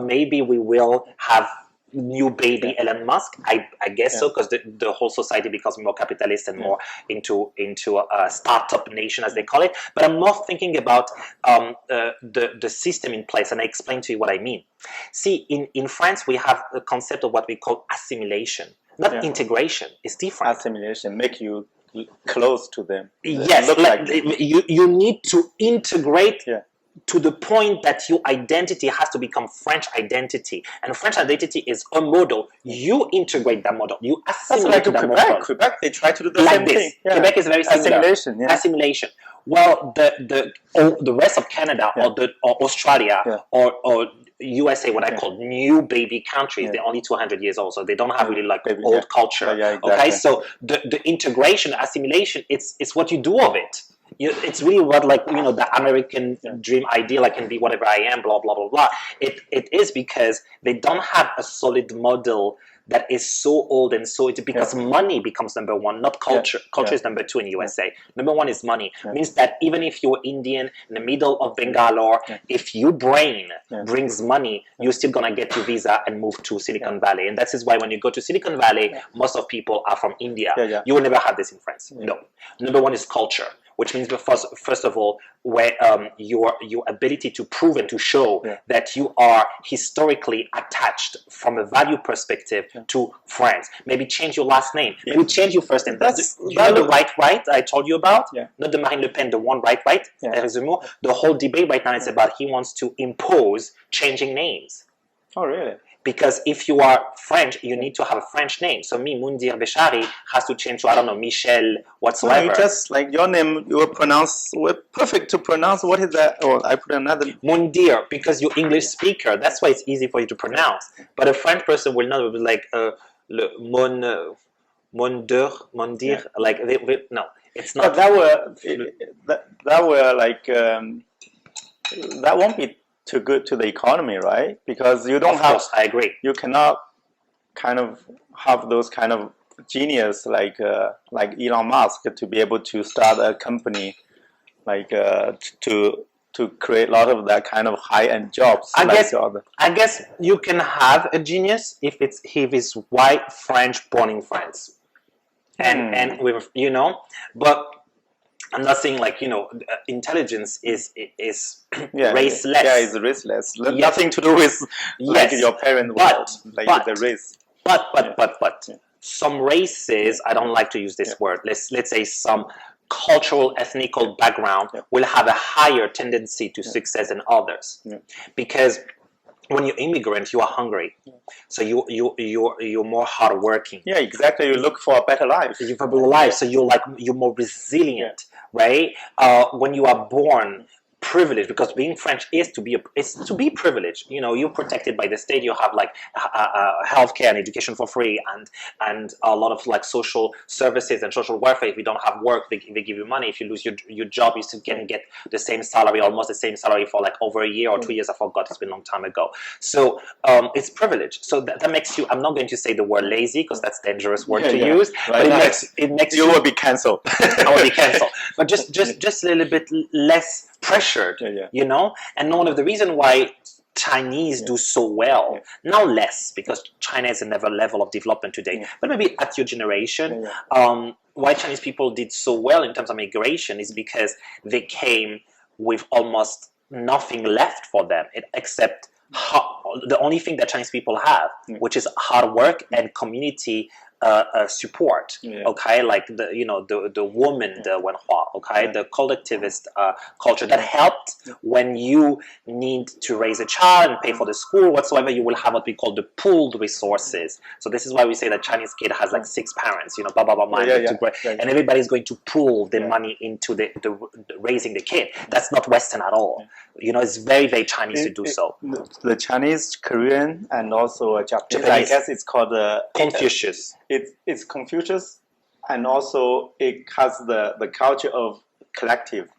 maybe we will have new baby Elon Musk. I guess so, because the whole society becomes more capitalist and more into a startup nation, as they call it. But I'm more thinking about the system in place, and I explain to you what I mean. See, in France, we have the concept of what we call assimilation, not integration. It's different. Assimilation make you close to them. Yes, you need to integrate. To the point that your identity has to become French identity. And French identity is a model. You integrate that model. You assimilate that model. Quebec, they try to do the same thing. Quebec is very similar. Assimilation. Assimilation. Well, the rest of Canada or Australia or USA, what I call new baby countries, they're only 200 years old, so they don't have really like old culture. Exactly. Okay, so the integration, assimilation, it's what you do of it. It's really what, like, you know, the American dream ideal, I can be whatever I am, blah blah blah blah. It is because they don't have a solid model that is so old, and so it's because money becomes number one, not culture. Culture is number two in USA. Number one is money. Means that even if you're Indian in the middle of Bangalore, if your brain brings money, you're still gonna get your visa and move to Silicon Valley. And that is why when you go to Silicon Valley, most of people are from India. You will never have this in France. No. Number one is culture, which means first of all, where your ability to prove and to show that you are historically attached from a value perspective to France. Maybe change your last name. Maybe change your first name. You know the right I told you about? Not the Marine Le Pen, the one right. The whole debate right now is about he wants to impose changing names. Oh, really? Because if you are French, you need to have a French name. So me, Moundhir Bechari, has to change to, I don't know, Michel, whatsoever. No, you just, like, your name, you will pronounce, perfect to pronounce. What is that? Oh, I put another. Moundhir, because you're English speaker. That's why it's easy for you to pronounce. But a French person will not be like, Moundhir, like, no, it's not. But that were like, that won't be too good to the economy, right? Because you don't have. Of course, I agree. You cannot kind of have those kind of genius like Elon Musk to be able to start a company, like to create a lot of that kind of high-end jobs. I guess you can have a genius if he's white, French, born in France, and with, you know, but. I'm not saying, like, you know, intelligence is raceless. Yeah, it's raceless. Nothing to do with like your parents, the race. But some races, I don't like to use this word. Let's say some cultural, ethnical background will have a higher tendency to success than others, because when you're immigrant, you are hungry, so you're more hardworking. Yeah, exactly. You look for a better life. You for a better life, so you're more resilient, right? When you are born privileged, because being French is to be privileged. You know, you're protected by the state. You have like healthcare and education for free, and a lot of like social services and social welfare. If you don't have work, they give you money. If you lose your job, you still can get the same salary, almost the same salary for like over a year or 2 years. I forgot. It's been a long time ago. So it's privilege. So that makes you. I'm not going to say the word lazy because that's a dangerous word to use. Right. But it makes you will be cancelled. I will be cancelled. But just a little bit less pressured, you know. And one of the reasons why Chinese do so well, now less because China is another level of development today, but maybe at your generation, why Chinese people did so well in terms of migration is because they came with almost nothing left for them except the only thing that Chinese people have, which is hard work and community support. Okay, like the woman, the wenhua, okay, the collectivist culture that helped when you need to raise a child and pay for the school whatsoever. You will have what we call the pooled resources. So this is why we say that Chinese kid has like 6 parents, you know, and everybody's going to pool the money into the raising the kid. That's not Western at all. You know, it's very, very Chinese to do so. The Chinese, Korean, and also Japanese. I guess it's called Confucius. It's Confucius, and also it has the culture of collective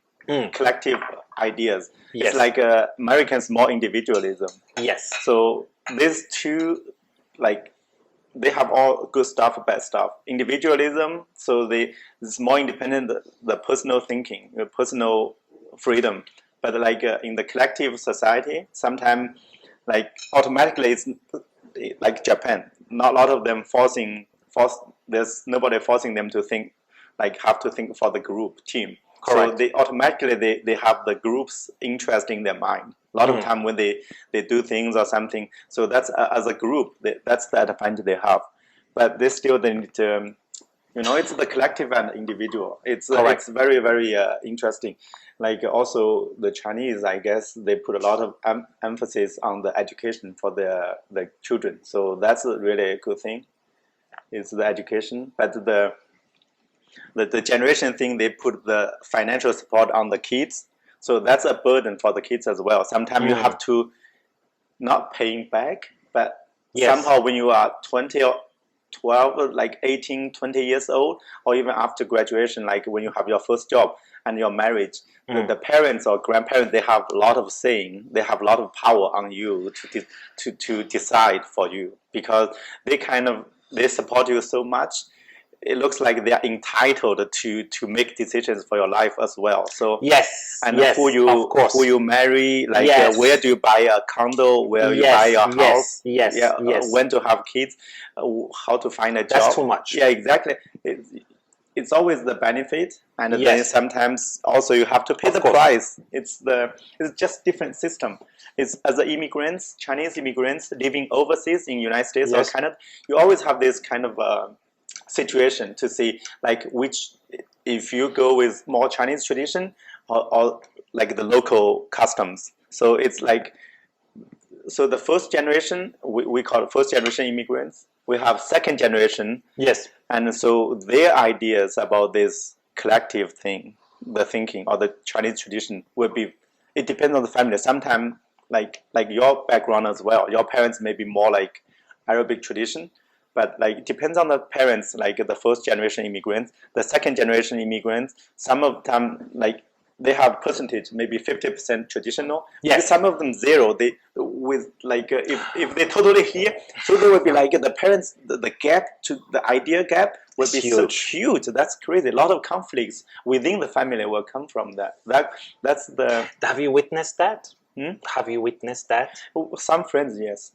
ideas. Yes. It's like Americans more individualism. Yes. So these two, like, they have all good stuff, bad stuff. Individualism, so it's more independent, the personal thinking, the personal freedom. But like in the collective society, sometimes like automatically it's like Japan. Not a lot of them there's nobody forcing them to think, like have to think for the group team. Correct. So they automatically they have the group's interest in their mind. A lot of time when they do things or something, so that's as a group, that's the advantage they have. But they still need to, you know, it's the collective and individual. It's very, very interesting. Like also the Chinese, I guess they put a lot of emphasis on the education for the children. So that's a really good thing. It's the education, but the generation thing, they put the financial support on the kids. So that's a burden for the kids as well. Sometimes you have to not paying back, but Yes. somehow when you are 20 or 12, like 18, 20 years old, or even after graduation, like when you have your first job and your marriage, the parents or grandparents, they have a lot of saying, they have a lot of power on you to decide for you, because they support you so much. It looks like they are entitled to make decisions for your life as well. So yes, and yes, who you marry, like Yes. where do you buy a condo, where you buy your house, when to have kids, how to find a job. That's too much. Yeah, exactly. It's always the benefit, and then Yes. sometimes also you have to pay the price. It's just different system. It's as the immigrants, Chinese immigrants living overseas in United States or Canada, you always have this kind of situation to see like which, if you go with more Chinese tradition or like the local customs. So it's like, so the first generation, we call it first generation immigrants. We have second generation. Yes. And so their ideas about this collective thing, the thinking or the Chinese tradition will be, it depends on the family. Sometimes like your background as well, your parents may be more like Arabic tradition, but like it depends on the parents, like the first generation immigrants, the second generation immigrants, some of them like they have percentage, maybe 50% traditional. Yes. Some of them zero. They with like if they totally here, so they will be like the parents. The gap to the idea gap will be so huge. That's crazy. A lot of conflicts within the family will come from that. That's the. Have you witnessed that? Have you witnessed that? Some friends, yes.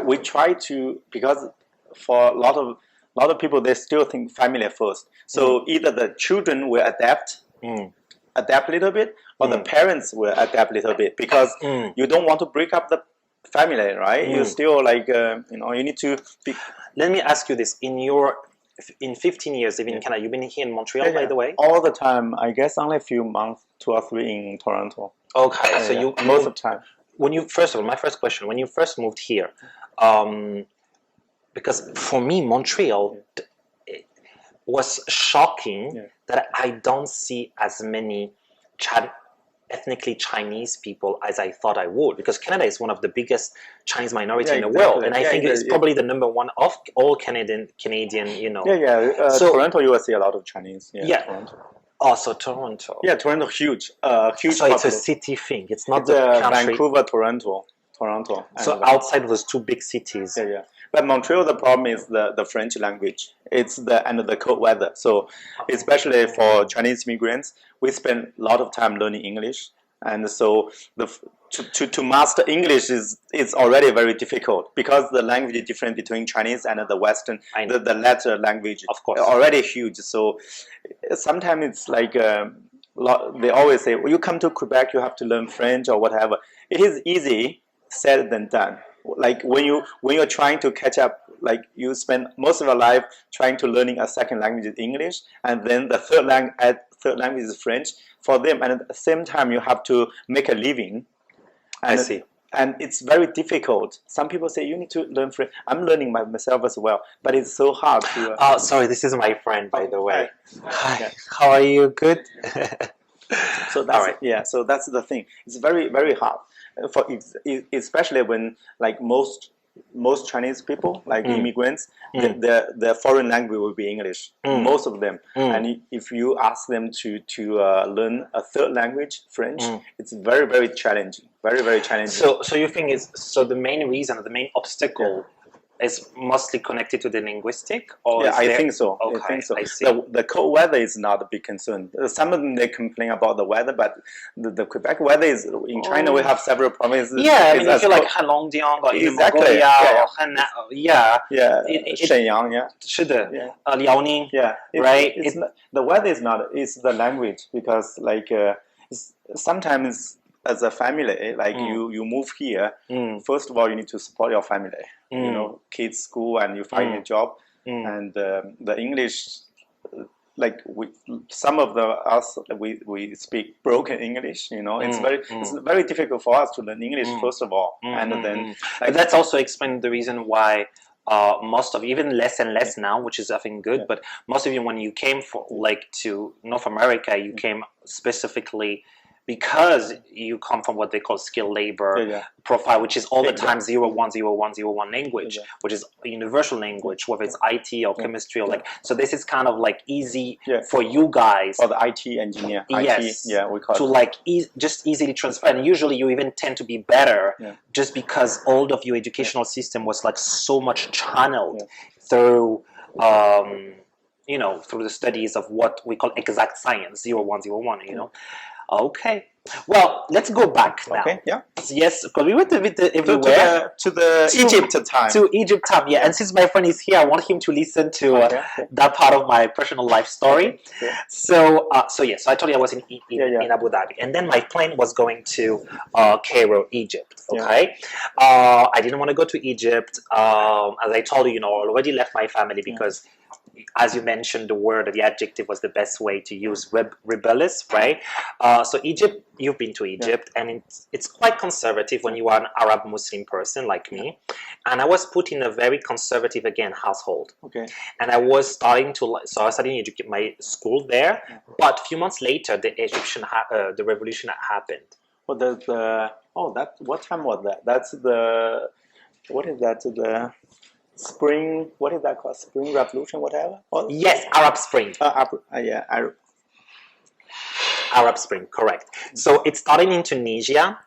We try to, because for a lot of people, they still think family first. So either the children will adapt a little bit, or the parents will adapt a little bit, because you don't want to break up the family, right? You still like you need to be. Let me ask you this: in 15 years living in Canada, you've been here in Montreal, by the way? All the time. I guess only a few months, 2 or 3 in Toronto. Okay, so you most of the time. When you first of all, my first question: when you first moved here, because for me, Montreal was shocking that I don't see as many ethnically Chinese people as I thought I would, because Canada is one of the biggest Chinese minority in the world, and I think it's probably the number one of all Canadian, you know. So Toronto, you will see a lot of Chinese. Toronto. Oh, so Toronto. Yeah, Toronto, huge. So it's a city thing. It's not the country. Vancouver, Toronto. So outside those two big cities. But Montreal, the problem is the French language. It's the cold weather. So especially for Chinese immigrants, we spend a lot of time learning English, and so to master English is already very difficult, because the language is different between Chinese and the Western. The latter language, of course, already huge. So sometimes it's like they always say, well, you come to Quebec, you have to learn French or whatever. It is easy said than done. Like when you're trying to catch up, like you spend most of your life trying to learning a second language is English, and then the third language is French for them, and at the same time you have to make a living. I see. And it's very difficult. Some people say you need to learn French. I'm learning myself as well, but it's so hard to. Oh, sorry, this is my friend, by the way. Hi. How are you? Good. So that's So that's the thing. It's very, very hard, especially when like most Chinese people, like immigrants, their foreign language will be English. Most of them, and if you ask them to learn a third language, French, it's very, very challenging. Very, very challenging. So you think the main reason, the main obstacle is mostly connected to the linguistic? Or I think so. Okay, I think so. I see. The cold weather is not a big concern. Some of them, they complain about the weather, but the Quebec weather is, in China we have several provinces. Yeah, I mean, if you like Guangdong or exactly. Shenyang, 是的，辽宁， right? The weather is not, it's the language, because like sometimes as a family, like you move here, first of all you need to support your family, you know, kids, school, and you find a job, and the English, like some of us we speak broken English, you know. It's very difficult for us to learn English first of all, and then but that's also explained the reason why most of, even less and less now, which is I think good, but most of you, when you came to North America, you came specifically because you come from what they call skilled labor profile, which is all the time 010101 language, which is a universal language, whether it's IT or chemistry or like. So this is kind of like easy for you guys. Or the IT engineer. Yes. IT, we call to it. like just easily transfer. And usually you even tend to be better just because all of your educational system was like so much channeled through you know, through the studies of what we call exact science, 0101, you know. Okay. Well, let's go back now. Okay, Yes, because we went a bit everywhere. To the Egypt time. To Egypt time, and since my friend is here, I want him to listen to that part of my personal life story. So I told you I was in Abu Dhabi. And then my plane was going to Cairo, Egypt, okay? I didn't want to go to Egypt. As I told you, you know, I already left my family because as you mentioned, the adjective was the best way to use rebellious, right? So Egypt, you've been to Egypt, and it's quite conservative when you are an Arab Muslim person like me. And I was put in a very conservative, again, household. Okay. And I was starting to, so I was studying my school there, but a few months later, the revolution happened. Well, what time was that? That's the, what is that? The Spring, what is that called? Spring Revolution, whatever? Yes, Arab Spring. Arab Spring, correct. So it started in Tunisia,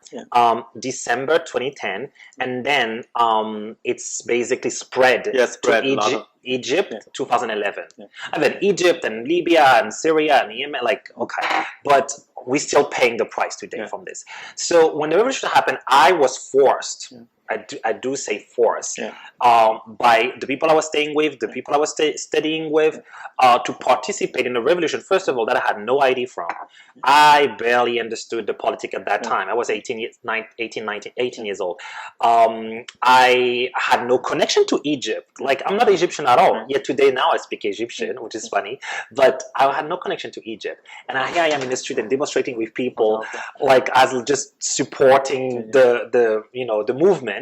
December 2010, and then it's basically spread to Egypt 2011. And then Egypt and Libya and Syria and Yemen, like, okay. But we're still paying the price today from this. So when the revolution happened, I was forced. I do say forced by the people I was staying with, the people I was studying with, to participate in the revolution. First of all, that I had no idea from. I barely understood the politics at that time. I was 18 years old. I had no connection to Egypt. Like, I'm not Egyptian at all. Yet today now I speak Egyptian, which is funny. But I had no connection to Egypt. And here I am in the street and demonstrating with people, like, as just supporting the movement.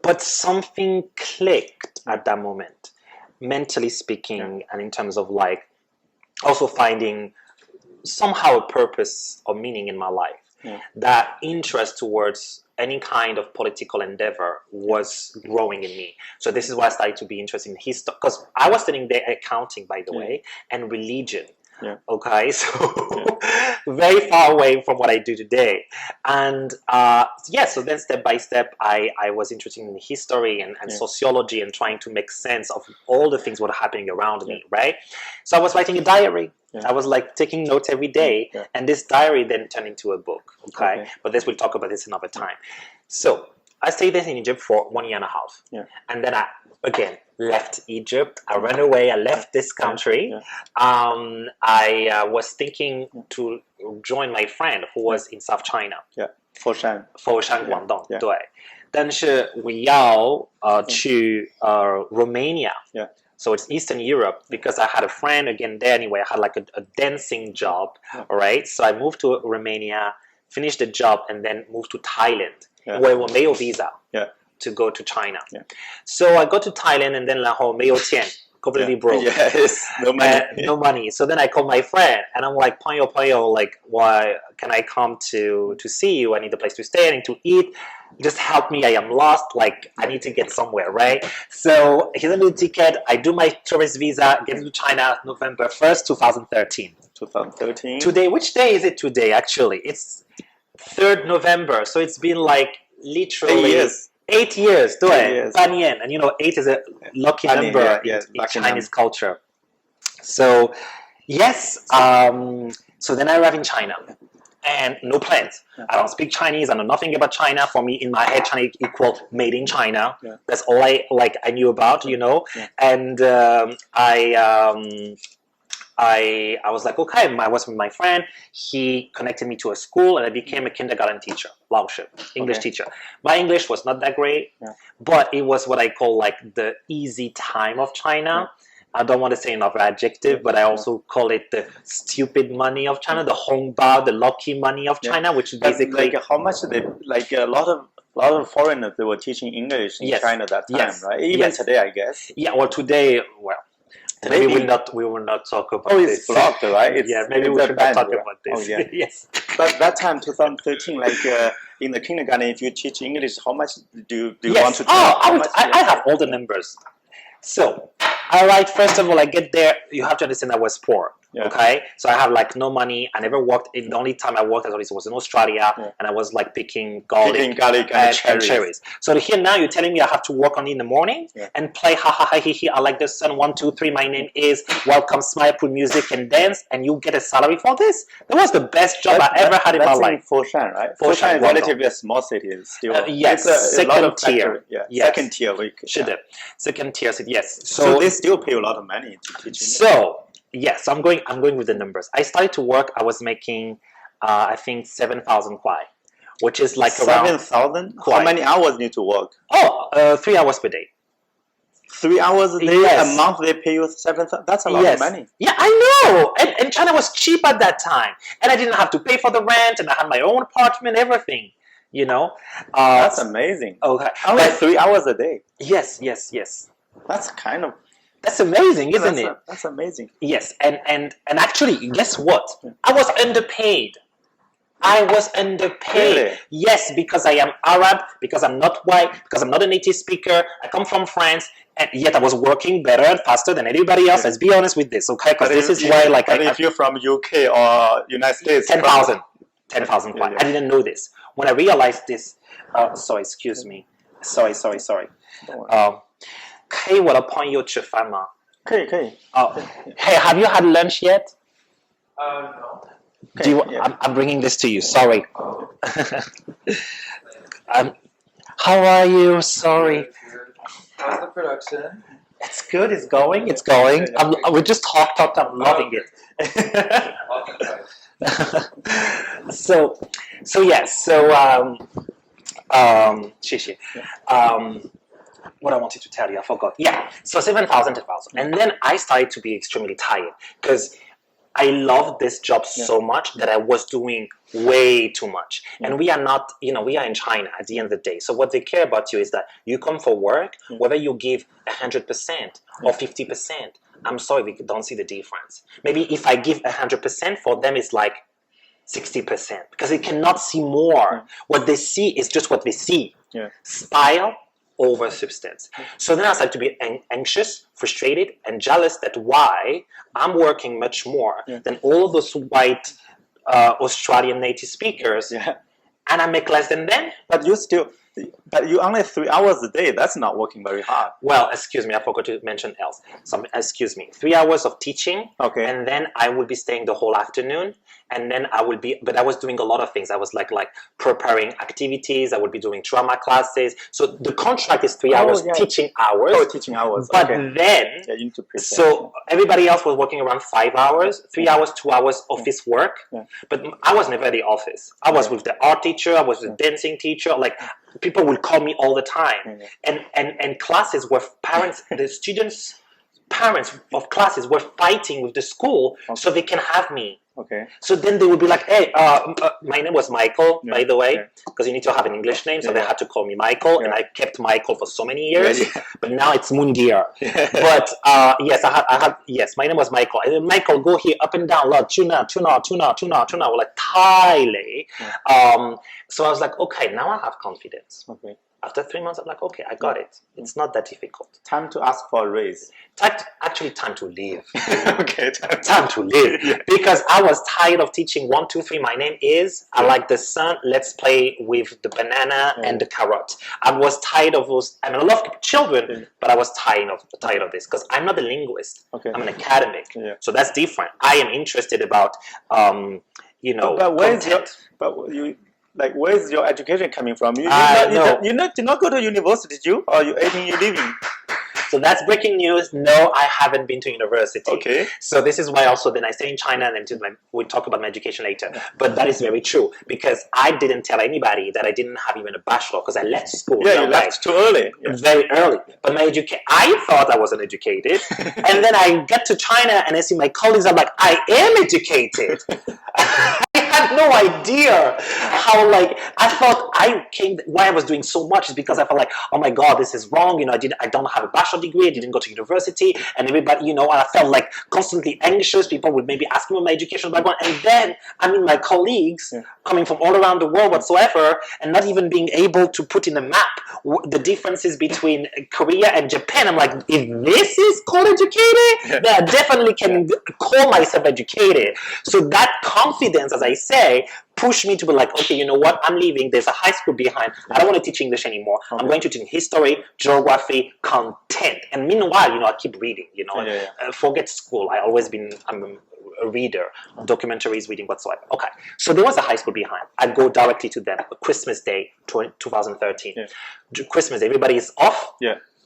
But something clicked at that moment, mentally speaking, and in terms of like also finding somehow a purpose or meaning in my life. That interest towards any kind of political endeavor was growing in me. So this is why I started to be interested in history, because I was studying there accounting, by the way, and religion. Okay, so very far away from what I do today. And so then step by step, I was interested in history and sociology and trying to make sense of all the things that were happening around me, right? So I was writing a diary. I was like taking notes every day, and this diary then turned into a book, okay? But we'll talk about this another time. So I stayed there in Egypt for 1 year and a half. And then I, again, left Egypt. I ran away. I left this country. I was thinking to join my friend who was in South China. Foshan, GuangDong. 对。但是我要去 Romania. So it's Eastern Europe because I had a friend again there anyway. I had like a dancing job, all right? So I moved to Romania, finished the job, and then moved to Thailand. Where we made a visa to go to China. So I got to Thailand and then 然后没有钱 completely broke. No money. No money. So then I called my friend and I'm like, Panyo, like, why can I come to see you? I need a place to stay, I need to eat. Just help me, I am lost, like, I need to get somewhere, right? So he sent me the ticket, I do my tourist visa, get to China November 1st, 2013. 2013. Today, which day is it today, actually? It's 3rd November, so it's been like literally 8 years. 8 years, 对, 8年, and you know, 8 is a lucky number in Chinese culture. So, yes, so then I arrived in China, and no plans. I don't speak Chinese, I know nothing about China. For me, in my head, China equal made in China. That's all I knew about, you know, and I was like, okay, I was with my friend. He connected me to a school, and I became a kindergarten teacher, 老师, English teacher. My English was not that great, but it was what I call like the easy time of China. I don't want to say another adjective, but I also call it the stupid money of China, the hongbao, the lucky money of China, which is basically like how much they like a lot of foreigners they were teaching English in China at that time, right? Even today, I guess. Yeah, well, today, well. Maybe we will not talk about this. It's blocked, right? Maybe we should not talk about this. Yes. But that time, 2013, like in the kindergarten, if you teach English, how much do you want to teach? I have all the numbers. So, all right, first of all, I get there, you have to understand I was poor. Yeah. Okay, so I have like no money. I never worked. The only time I worked was in Australia, and I was like picking garlic and cherries. So here now you're telling me I have to work only in the morning and play ha ha ha he he. I like the sun. 1, 2, 3. My name is welcome. Smile, put music and dance, and you get a salary for this. That was the best job I ever had in my life. Foshan, right? Foshan is relatively a small city. Still, yes, second tier. Second tier. Second tier. Yes. So they still pay a lot of money to teach. So. Yes, I'm going with the numbers. I started to work. I was making, I think 7,000 kwai, which is like 7,000. How many hours need to work? 3 hours per day. 3 hours a day. Yes. A month they pay you 7,000. That's a lot of money. Yeah, I know. And China was cheap at that time, and I didn't have to pay for the rent, and I had my own apartment, everything. You know. That's amazing. Okay. Only 3 hours a day. Yes. That's kind of. That's amazing, isn't it? That's amazing. Yes, and actually, guess what? I was underpaid. Really? Yes, because I am Arab, because I'm not white, because I'm not a native speaker. I come from France, and yet I was working better and faster than anybody else. Let's be honest with this, okay? Because this is why, like, if you're from UK or United States, 10,000. I didn't know this. When I realized this, sorry, excuse me. Sorry. 可以我的朋友吃饭吗？可以。Hey, have you had lunch yet? No. I'm bringing this to you. Sorry. How are you? Sorry. How's the production? It's good. It's going. We just talked. I'm loving it. So yes.谢谢. What I wanted to tell you, I forgot. Yeah, so 7,000, 10,000. And then I started to be extremely tired because I loved this job so much that I was doing way too much. And we are not, we are in China at the end of the day. So what they care about you is that you come for work, whether you give 100% or 50%. I'm sorry, we don't see the difference. Maybe if I give 100%, for them it's like 60% because they cannot see more. What they see is just what they see. Style over substance. So then I started to be anxious, frustrated, and jealous that why I'm working much more than all of those white Australian native speakers, and I make less than them. But you only 3 hours a day. That's not working very hard. Well, excuse me, I forgot to mention else. Excuse me, 3 hours of teaching, and then I would be staying the whole afternoon, and then but I was doing a lot of things. I was like preparing activities. I would be doing drama classes. So the contract is 3 hours teaching hours. Oh, teaching hours. But then, you need to prepare. So everybody else was working around 5 hours, 3 hours, 2 hours office work. But I was never at the office. I was with the art teacher. I was with the dancing teacher. Like people would call me all the time, and classes where the students' parents of classes were fighting with the school so they can have me. So then they would be like, hey, my name was Michael, by the way, because you need to have an English name, so they had to call me Michael, and I kept Michael for so many years, but now it's Moundhir. But yes, my name was Michael. And then Michael, go here, up and down, tuna, we're like, Thai. So I was like, okay, now I have confidence. After 3 months, I'm like, okay, I got it. It's not that difficult. Time to ask for a raise. Actually, time to leave. Time to leave. Because I was tired of teaching 1, 2, 3. My name is, I like the sun, let's play with the banana and the carrot. I was tired of those. I mean, I love children, but I was tired of this because I'm not a linguist. I'm an academic. So that's different. I am interested about, where's your education coming from? You did not go to university, did you? Or you eating your living? So that's breaking news. No, I haven't been to university. So this is why also then I stay in China and then we'll talk about my education later. But that is very true because I didn't tell anybody that I didn't have even a bachelor because I left school. You left too early. Very early. But I thought I wasn't educated. And then I get to China and I see my colleagues. I'm like, I am educated. I had no idea how, like, I thought why I was doing so much is because I felt like, oh my God, this is wrong. You know, I don't have a bachelor degree. I didn't go to university, and everybody, you know, I felt like constantly anxious. People would maybe ask me about my educational background, and then I mean, my colleagues coming from all around the world whatsoever, and not even being able to put in a map the differences between Korea and Japan. I'm like, if this is called educated, then I definitely can call myself educated. So that confidence, as I say, pushed me to be like, okay, you know what? I'm leaving. There's a high school behind. I don't want to teach English anymore. I'm going to teach history, geography, content. And meanwhile, you know, I keep reading. You know, forget school. I'm a reader, documentaries, reading whatsoever. Okay, so there was a high school behind. I go directly to them. Christmas Day, 2013. Christmas Day, everybody is off.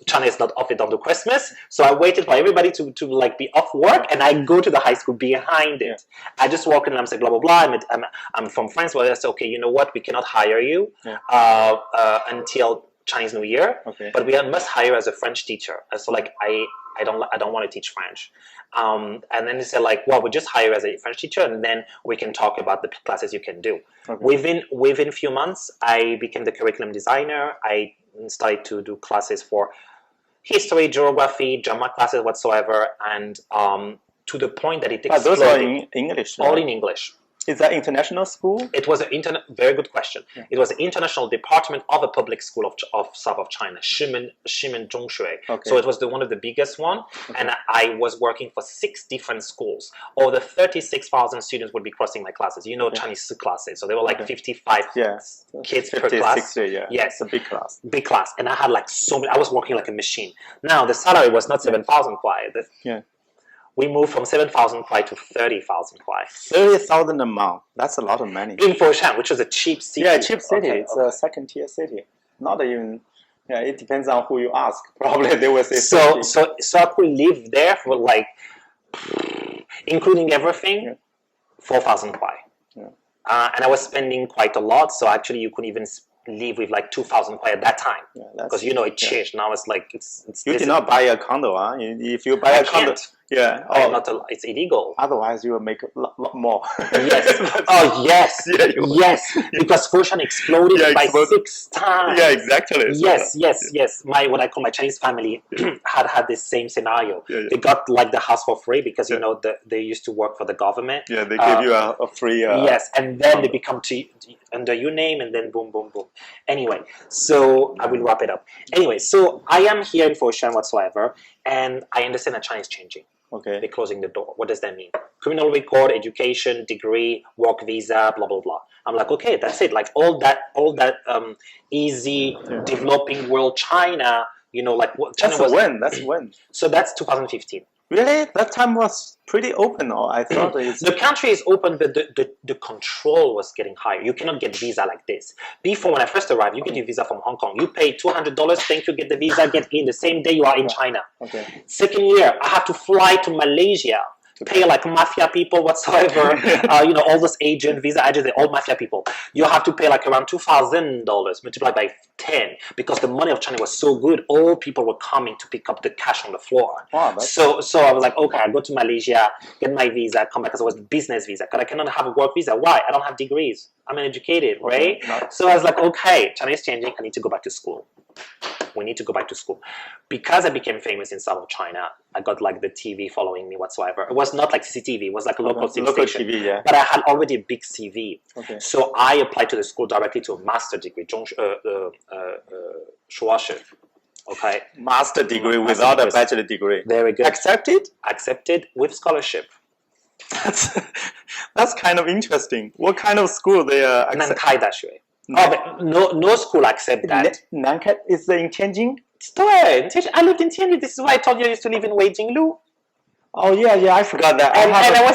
China is not off it on the Christmas, so I waited for everybody to like be off work, and I go to the high school behind it. I just walk in and I'm saying blah blah blah. I'm from France. Well, I say, okay, you know what? We cannot hire you until Chinese New Year, but we must hire as a French teacher. And so like I don't want to teach French. And then they said like, well, we just hire as a French teacher, and then we can talk about the classes you can do. Within a few months, I became the curriculum designer. I started to do classes for history, geography, drama classes whatsoever, and to the point that it exploded. Those are in English. All in English. Is that international school? It was very good question. It was an international department of a public school of south of China, Shimen Zhongshui. So it was one of the biggest one, and I was working for 6 different schools. Over 36,000 students would be crossing my classes. You know, Chinese classes, so they were like 55 kids 50, per class. 60, Yes, a big class. Big class, and I had like so many. I was working like a machine. Now the salary was not 7,000 kwai. We moved from 7,000 kwai to 30,000 kwai. 30,000 a month. That's a lot of money. In Foshan, which was a cheap city. Yeah, cheap city. It's a second-tier city. Not even. Yeah, it depends on who you ask. Probably they will say. So I could live there for like, including everything, 4,000 kwai. And I was spending quite a lot. So actually, you could even live with like 2,000 kwai at that time, because you know it changed. Now it's like it's. You did not buy a condo, huh? If you buy a condo, it's illegal. Otherwise, you will make a lot more. Yes. Oh yes. Yes. Because Foshan exploded by 6 times. Yeah, exactly. Yes. What I call my Chinese family had this same scenario. They got like the house for free because you know they used to work for the government. Yeah, they give you a free. Yes, and then they become under your name, and then boom, boom, boom. Anyway, so I will wrap it up. Anyway, so I am here in Foshan whatsoever, and I understand that China is changing. They're closing the door. What does that mean? Criminal record, education, degree, work visa, blah blah blah. I'm like, okay, that's it. Like all that easy developing world China. You know, like what China That's when. So that's 2015. Really? That time was pretty open, or I thought the country is open, but the control was getting higher. You cannot get visa like this. Before, when I first arrived, you get your visa from Hong Kong. You pay $200, thank you, get the visa, get in. The same day you are in China. Second year, I have to fly to Malaysia, pay like mafia people whatsoever, you know, all those visa agents, they're all mafia people. You have to pay like around $2,000 multiplied by 10, because the money of China was so good, all people were coming to pick up the cash on the floor. Wow, so I was like, okay, I go to Malaysia, get my visa, come back, because it was business visa, because I cannot have a work visa. Why? I don't have degrees. I'm uneducated, right? So I was like, okay, China is changing, I need to go back to school. We need to go back to school. Because I became famous in south of China, I got like the TV following me whatsoever. It was not like CCTV, it was like a local TV station. TV, but I had already a big CV. So I applied to the school directly to a master degree, Master degree without a bachelor degree. Very good. Accepted? Accepted with scholarship. That's kind of interesting. What kind of school they are? NanKai University. No school accept that. NanKai is in Tianjin? I lived in Tianjin. This is why I told you I used to live in Weijing. Oh yeah, I forgot that. And I was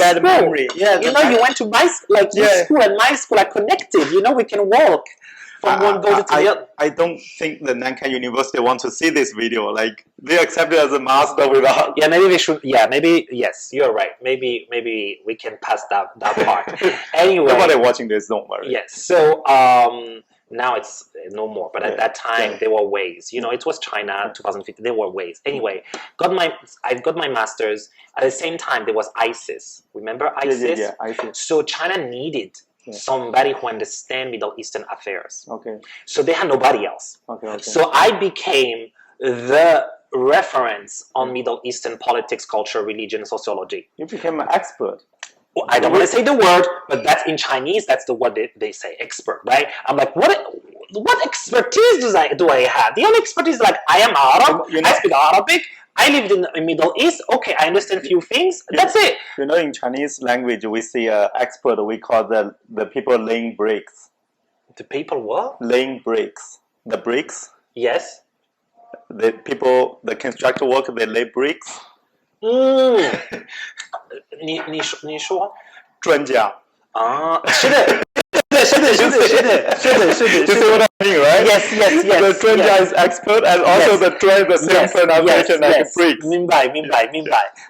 bad memory. Yeah, you know, you went to my your school and my school are connected. You know, we can walk from one building to the other. I don't think the NanKai University wants to see this video. Like they accept it as a master without. Yeah, maybe we should. Yeah, maybe yes, you're right. Maybe we can pass that part. Anyway, nobody watching this, don't worry. Yes. So Now it's no more. But at that time, there were ways. You know, it was China, 2015. There were ways. Anyway, I got my master's. At the same time, there was ISIS. Remember ISIS? Yeah, ISIS. So China needed somebody who understands Middle Eastern affairs. Okay. So they had nobody else. Okay. So I became the reference on Middle Eastern politics, culture, religion, sociology. You became an expert. Well, I don't want to say the word, but that's in Chinese. That's the word they say, expert, right? I'm like, what expertise do I have? The only expertise is like, I am Arab, I speak Arabic, I lived in the Middle East, okay, I understand a few things, that's it. You know, in Chinese language, we see expert, we call the people laying bricks. The people what? Laying bricks. The bricks? Yes. The people, the construction worker, they lay bricks. 你说 专家 是的 是的 You see what I mean, right? Yes. The 专家 is expert and also the same pronunciation like bricks. 明白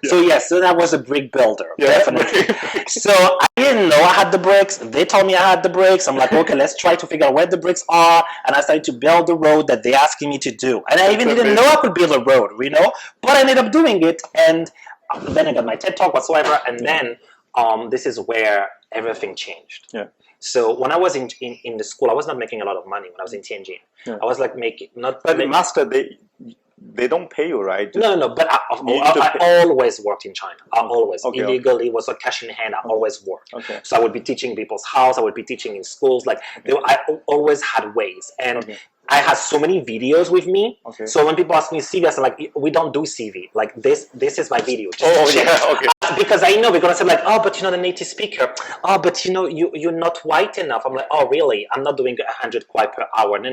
So that was a brick builder, definitely. So I didn't know I had the bricks. They told me I had the bricks. I'm like, okay, let's try to figure out where the bricks are. And I started to build the road that they're asking me to do. And I even didn't know I could build a road, you know? But I ended up doing it. And then I got my TED Talk whatsoever. And then this is where everything changed. Yeah. So when I was in the school, I was not making a lot of money when I was in Tianjin. Yeah. I was like making not. But master, they don't pay you, right? No. But I always worked in China. I always illegally was a cash in hand. I always worked. Okay. So I would be teaching people's house. I would be teaching in schools. Like I always had ways and. I had so many videos with me. Okay. So when people ask me CV, I say like, we don't do CV. Like this is my video. Because I know, because I said like, oh, but you're not a native speaker. Oh, but you know, you're not white enough. I'm like, oh, really? I'm not doing 100 kwai per hour. No.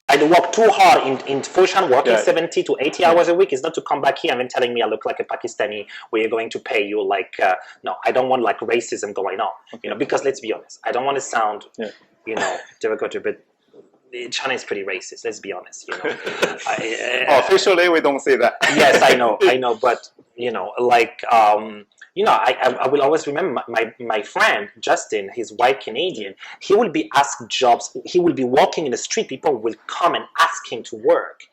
I work too hard in Foshan, working 70 to 80 hours a week. Is not to come back here and then telling me I look like a Pakistani. We're going to pay you like, no, I don't want like racism going on. You know, because let's be honest, I don't want to sound, you know, derogatory, but China is pretty racist. Let's be honest, you know. Officially, we don't say that. Yes, I know, but you know, like, you know, I will always remember my friend Justin. He's white Canadian. He will be asked jobs. He will be walking in the street. People will come and ask him to work,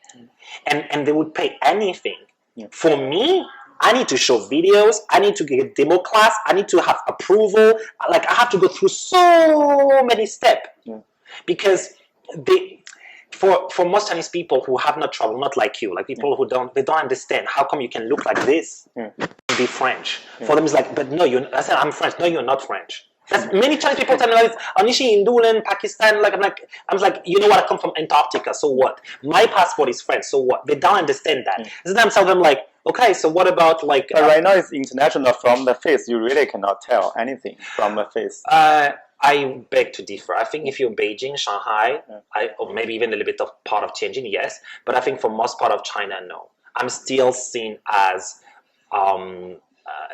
and they would pay anything. Yeah. For me, I need to show videos. I need to get a demo class. I need to have approval. Like I have to go through so many steps because. For most Chinese people who have not traveled, not like you, like people who don't understand how come you can look like this and be French. For them it's like, but no, I said I'm French. No, you're not French. That's many Chinese people tell me like, Anishi Indulan, Pakistan, like I'm like, you know what? I come from Antarctica, so what? My passport is French, so what? They don't understand that. Sometimes I tell them like, okay, so what about like? Right now it's international. From the face, you really cannot tell anything from the face. I beg to differ. I think if you're Beijing, Shanghai, or maybe even a little bit of part of Tianjin, yes. But I think for most part of China, no. I'm still seen as a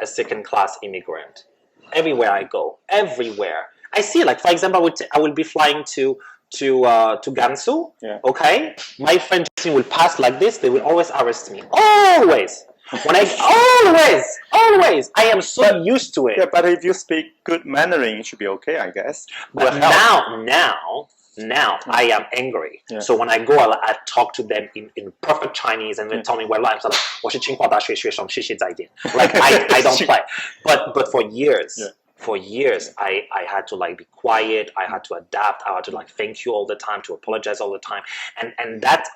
second-class immigrant. Everywhere I go, everywhere. I see, like, for example, I will be flying to Gansu, okay? My friend will pass like this. They will always arrest me. Always. When always, I am so used to it. Yeah, but if you speak good Mandarin, it should be okay, I guess. But now, I am angry. Yeah. So when I go, I talk to them in perfect Chinese, and they tell me, well, I'm like, 我是清华大学学生，谢谢再见. Like I don't play. But for years. Yeah. For years, I had to like be quiet. I had to adapt. I had to like thank you all the time, to apologize all the time, and that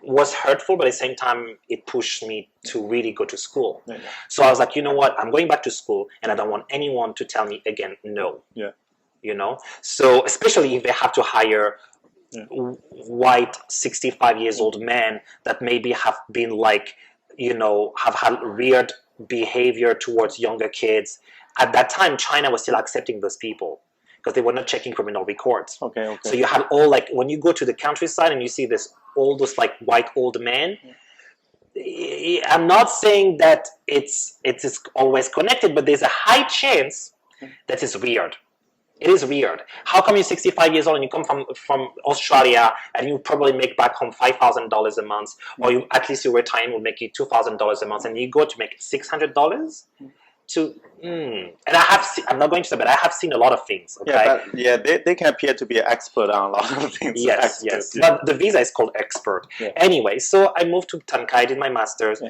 was hurtful, but at the same time, it pushed me to really go to school. Yeah. So I was like, you know what? I'm going back to school, and I don't want anyone to tell me again, no. Yeah. You know? So especially if they have to hire white 65 years old men that maybe have been like, you know, have had weird behavior towards younger kids. At that time, China was still accepting those people, because they were not checking criminal records. Okay. So you had all like, when you go to the countryside and you see all those like white old men, I'm not saying that it is always connected, but there's a high chance that it's weird. It is weird. How come you're 65 years old and you come from Australia and you probably make back home $5,000 a month, or at least your retirement will make you $2,000 a month, and you go to make $600? and I have seen, I'm not going to say, but I have seen a lot of things. Okay? They can appear to be an expert on a lot of things. Yes, but the visa is called expert. Anyway, so I moved to NanKai, did my master's,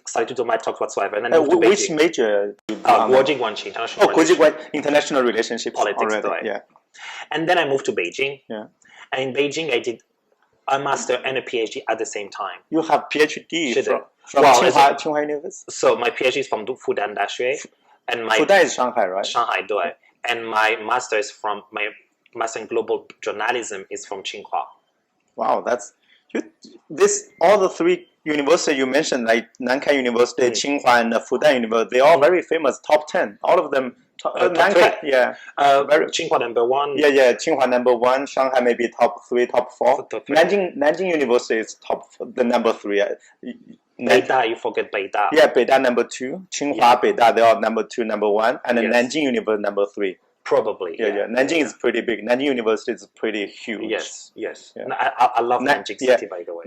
started to do my talks whatsoever, and then moved to Beijing. Which major? International relationships. Politics. And then I moved to Beijing. Yeah. And in Beijing, I did a master and a PhD at the same time. You have PhD from QingHua University? So my PhD is from FuDan Daxue. And my FuDan is Shanghai, right? Shanghai, and my master is from master in global journalism is from QingHua. Wow, all the three universities you mentioned, like NanKai University, QingHua, and FuDan University, they're all very famous, top 10. All of them. NanKai, QingHua number 1. QingHua number 1. Shanghai maybe top 3, top 4. Nanjing University is the number 3. Beida, you forget Beida. Yeah, Beida number 2. QingHua, Beida, they are number 2, number 1, and then Nanjing University number 3. Probably. Nanjing is pretty big. Nanjing University is pretty huge. Yes. Yeah. I love Nanjing City, by the way.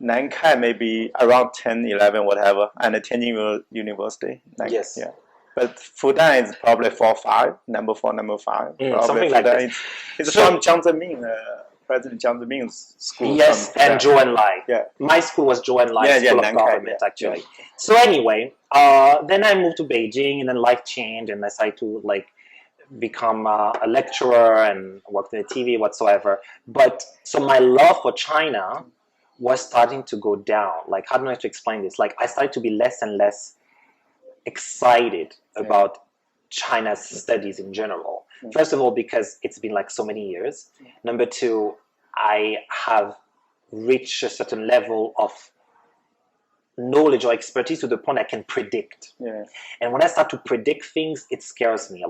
NanKai maybe around 10, 11, whatever, and the Tianjin University. Yes. Yeah. But FuDan is probably 4, 5, number 4, number 5. Something like that. It's from Jiang Zemin, President Jiang Zemin's school. Yes, and Zhou Enlai. Yeah. My school was Zhou Enlai School of Government, actually. So anyway, then I moved to Beijing, and then life changed, and I decided to become a lecturer and work in the TV whatsoever. But so my love for China was starting to go down. How do I have to explain this? I started to be less and less excited about China's studies in general. First of all, because it's been so many years. Number 2, I have reached a certain level of knowledge or expertise to the point I can predict. And when I start to predict things, it scares me.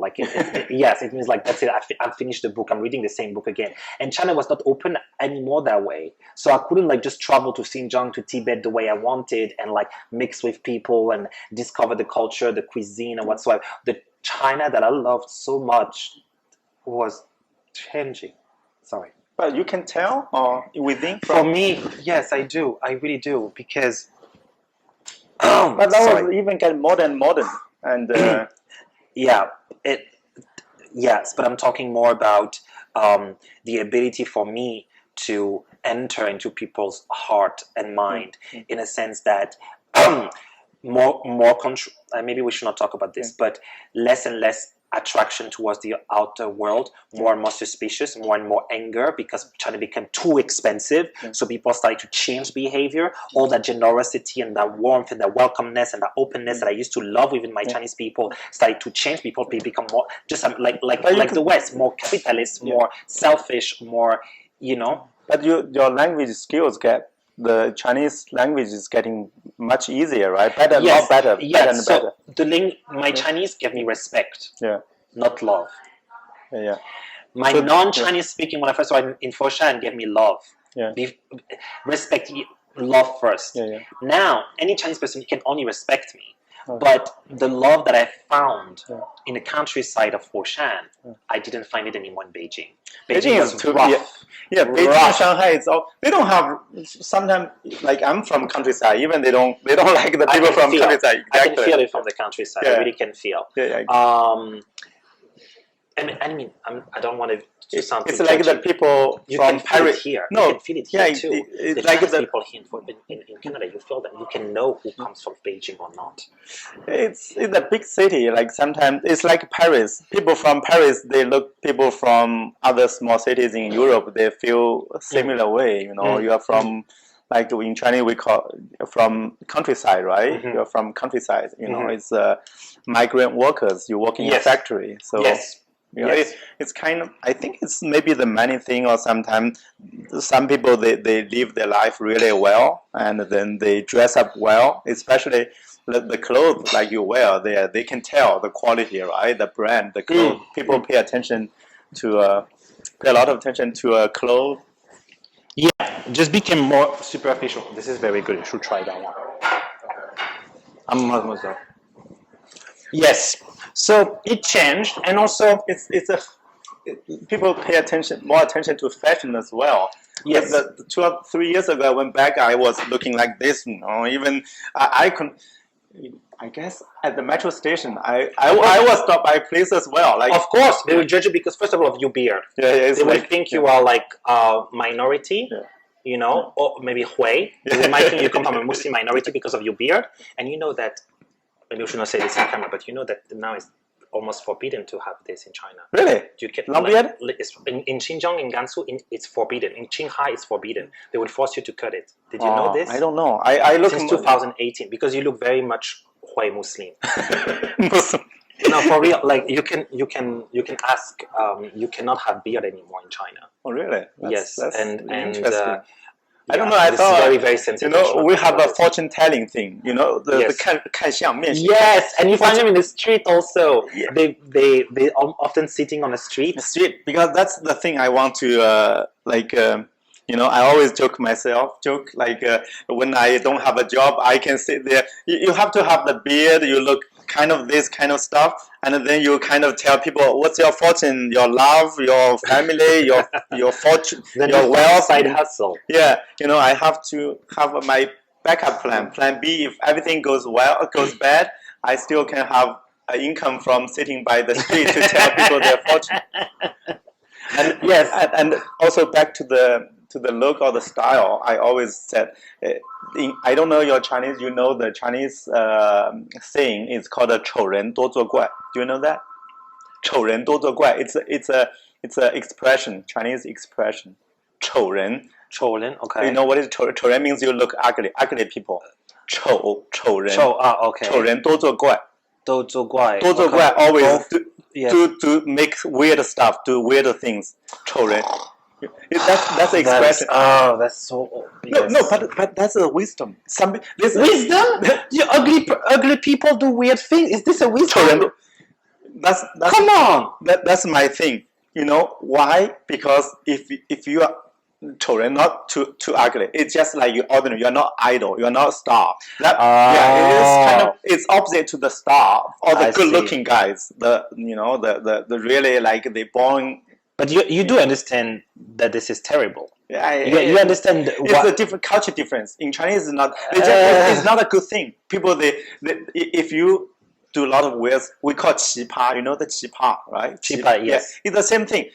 Yes, it means that's it. I've finished the book. I'm reading the same book again. And China was not open anymore that way. So I couldn't just travel to Xinjiang, to Tibet the way I wanted and mix with people and discover the culture, the cuisine and whatsoever. The China that I loved so much was changing. Sorry. But you can tell within. For me, yes, I do. I really do, because. But that was even get modern, and yes, but I'm talking more about the ability for me to enter into people's heart and mind, in a sense that more control. Maybe we should not talk about this, but less and less attraction towards the outer world, more and more suspicious, more and more anger, because China became too expensive. So people started to change behavior. All that generosity and that warmth and that welcomeness and that openness that I used to love within my Chinese people started to change. People become more just like the West, more capitalist, more selfish, more But your language skills the Chinese language is getting much easier, right? Better, yes. better, yes. better and so better. My Chinese gave me respect, not love. Yeah. My non-Chinese speaking, when I first started in Foshan, gave me love. Respect, love first. Now, any Chinese person can only respect me. But the love that I found in the countryside of Foshan, I didn't find it anymore in Beijing. Beijing is too rough. Beijing and Shanghai, they don't have, sometimes, I'm from countryside, even they don't like the people from countryside. Exactly. I can feel it from the countryside. I really can feel. I mean, I don't want to do something. It's like the people from Paris here. No, you can feel it here too. It's the like Chinese people here in Canada, you feel that you can know who comes from Beijing or not. It's a big city. Sometimes it's like Paris. People from Paris, they look people from other small cities in Europe. They feel a similar way. You are from. In Chinese we call from countryside, right? You're from countryside. It's migrant workers. You work in a factory, so it's kind of. I think it's maybe the money thing, or sometimes some people they live their life really well, and then they dress up well, especially the clothes you wear. They can tell the quality, right? The brand, the clothes. People pay attention to pay a lot of attention to clothes. Yeah, just became more superficial. This is very good. You should try that one. I'm almost there. Yes. So it changed, and also people pay more attention to fashion as well. Yes. 2 or 3 years ago, I went back. I was looking like this. Even I guess at the metro station, I was stopped by police as well. Like, of course, they will judge you because first of all of your beard. They will think you are like a minority. Yeah. You know, or maybe Hui. They might think you come from a Muslim minority because of your beard, and you know that. Maybe we should not say this in camera, but you know that now it's almost forbidden to have this in China. Really? You can, long beard? In Xinjiang, in Gansu, it's forbidden. In QingHua, it's forbidden. They will force you to cut it. Did you know this? I don't know. I look since 2018 because you look very much Hui Muslim. No, for real. Like you can ask. You cannot have beard anymore in China. Oh, really? Yes, and interesting. I don't know. I thought very, very sensitive. You know, we have a fortune telling thing. You know, the 看相面. Yes, and you find them in the street also. Yeah. They often sitting on the street. Because that's the thing I want to you know, I always joke like when I don't have a job, I can sit there. You have to have the beard. You look kind of this kind of stuff, and then you kind of tell people what's your fortune, your love, your family, your fortune, then your wealth, side hustle. Yeah, you know, I have to have my backup plan. Plan B, if everything goes bad, I still can have an income from sitting by the street to tell people their fortune. And yes, and also back to the look or the style. I always said, I don't know your Chinese. You know the Chinese saying is called a 丑人多作怪. Do you know that? 丑人多作怪. It's a expression, Chinese expression. 丑人. Okay. You know what is 丑人 means you look ugly people. 丑人. Okay. 丑人多作怪. 多作怪 always to make weird stuff, do weird things. 丑人. That's the expression. That's so. Yes. No, but that's a wisdom. Wisdom? You ugly people do weird things. Is this a wisdom? That's come on. That's my thing. You know why? Because if you are 丑人, not too ugly, it's just like you're ordinary. You're not idol. You're not star. It is kind of, it's opposite to the star or the good-looking guys. The really like they born. But you do understand that this is terrible. Yeah, you understand. It's a different culture difference. In Chinese, it's not. It's not a good thing. People, if you do a lot of weird, we call 奇葩. You know the 奇葩, right? 奇葩, yes. Yeah, it's the same thing.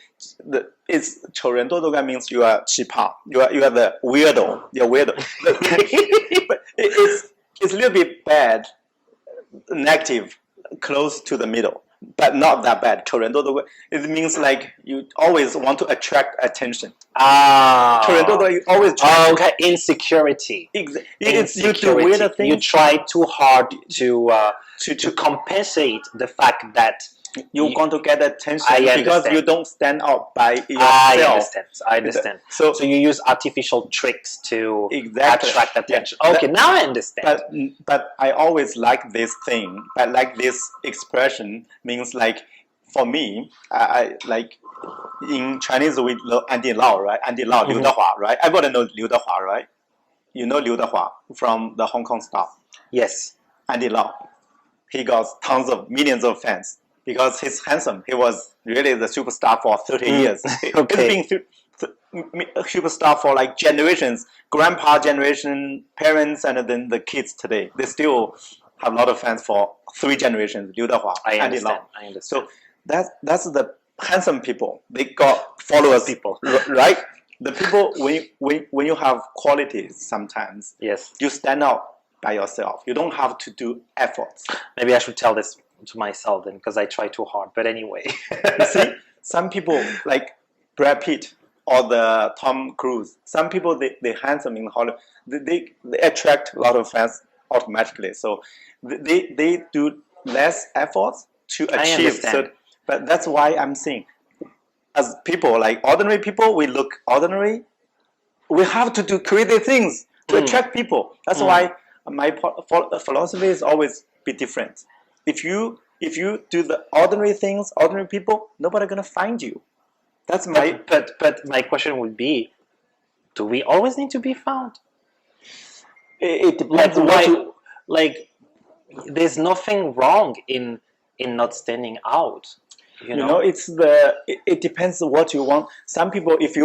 It's 丑人多作怪 means you are 奇葩. You are the weirdo. You're weirdo. But it's a little bit bad, negative, close to the middle. But not that bad. 丑人多作怪. It means like you always want to attract attention. 丑人多作怪, you always try. Okay, insecurity. It's you do weird things. You try too hard to compensate the fact that you want to get attention because you don't stand out by yourself. I understand. So you use artificial tricks to attract attention. Yeah. Okay, now I understand. But I always like this thing. I like this expression means like for me, I like in Chinese we know Andy Lau, right? Andy Lau, Liu Dehua, right? Everybody knows Liu Dehua, right? You know Liu Dehua from the Hong Kong star. Yes. Andy Lau. He got millions of fans. Because he's handsome, he was really the superstar for 30 years. Okay. He's been a superstar for like generations, grandpa generation, parents, and then the kids today. They still have a lot of fans for 3 generations. Liu Dehua, Andy Lau. I understand. So that's the handsome people. They got followers, people, right? The people when you have qualities, sometimes yes, you stand out by yourself. You don't have to do efforts. Maybe I should tell this to myself then, because I try too hard. But anyway, you see, some people like Brad Pitt or the Tom Cruise. Some people they handsome in Hollywood. They attract a lot of fans automatically. So they do less efforts to achieve. So, but that's why I'm saying, as people like ordinary people, we look ordinary. We have to do creative things to attract people. That's why my philosophy is always be different. If you do the ordinary things, ordinary people, nobody gonna find you. That's my. But my question would be, do we always need to be found? It depends. Like, there's nothing wrong in not standing out. You know, it depends what you want. Some people, if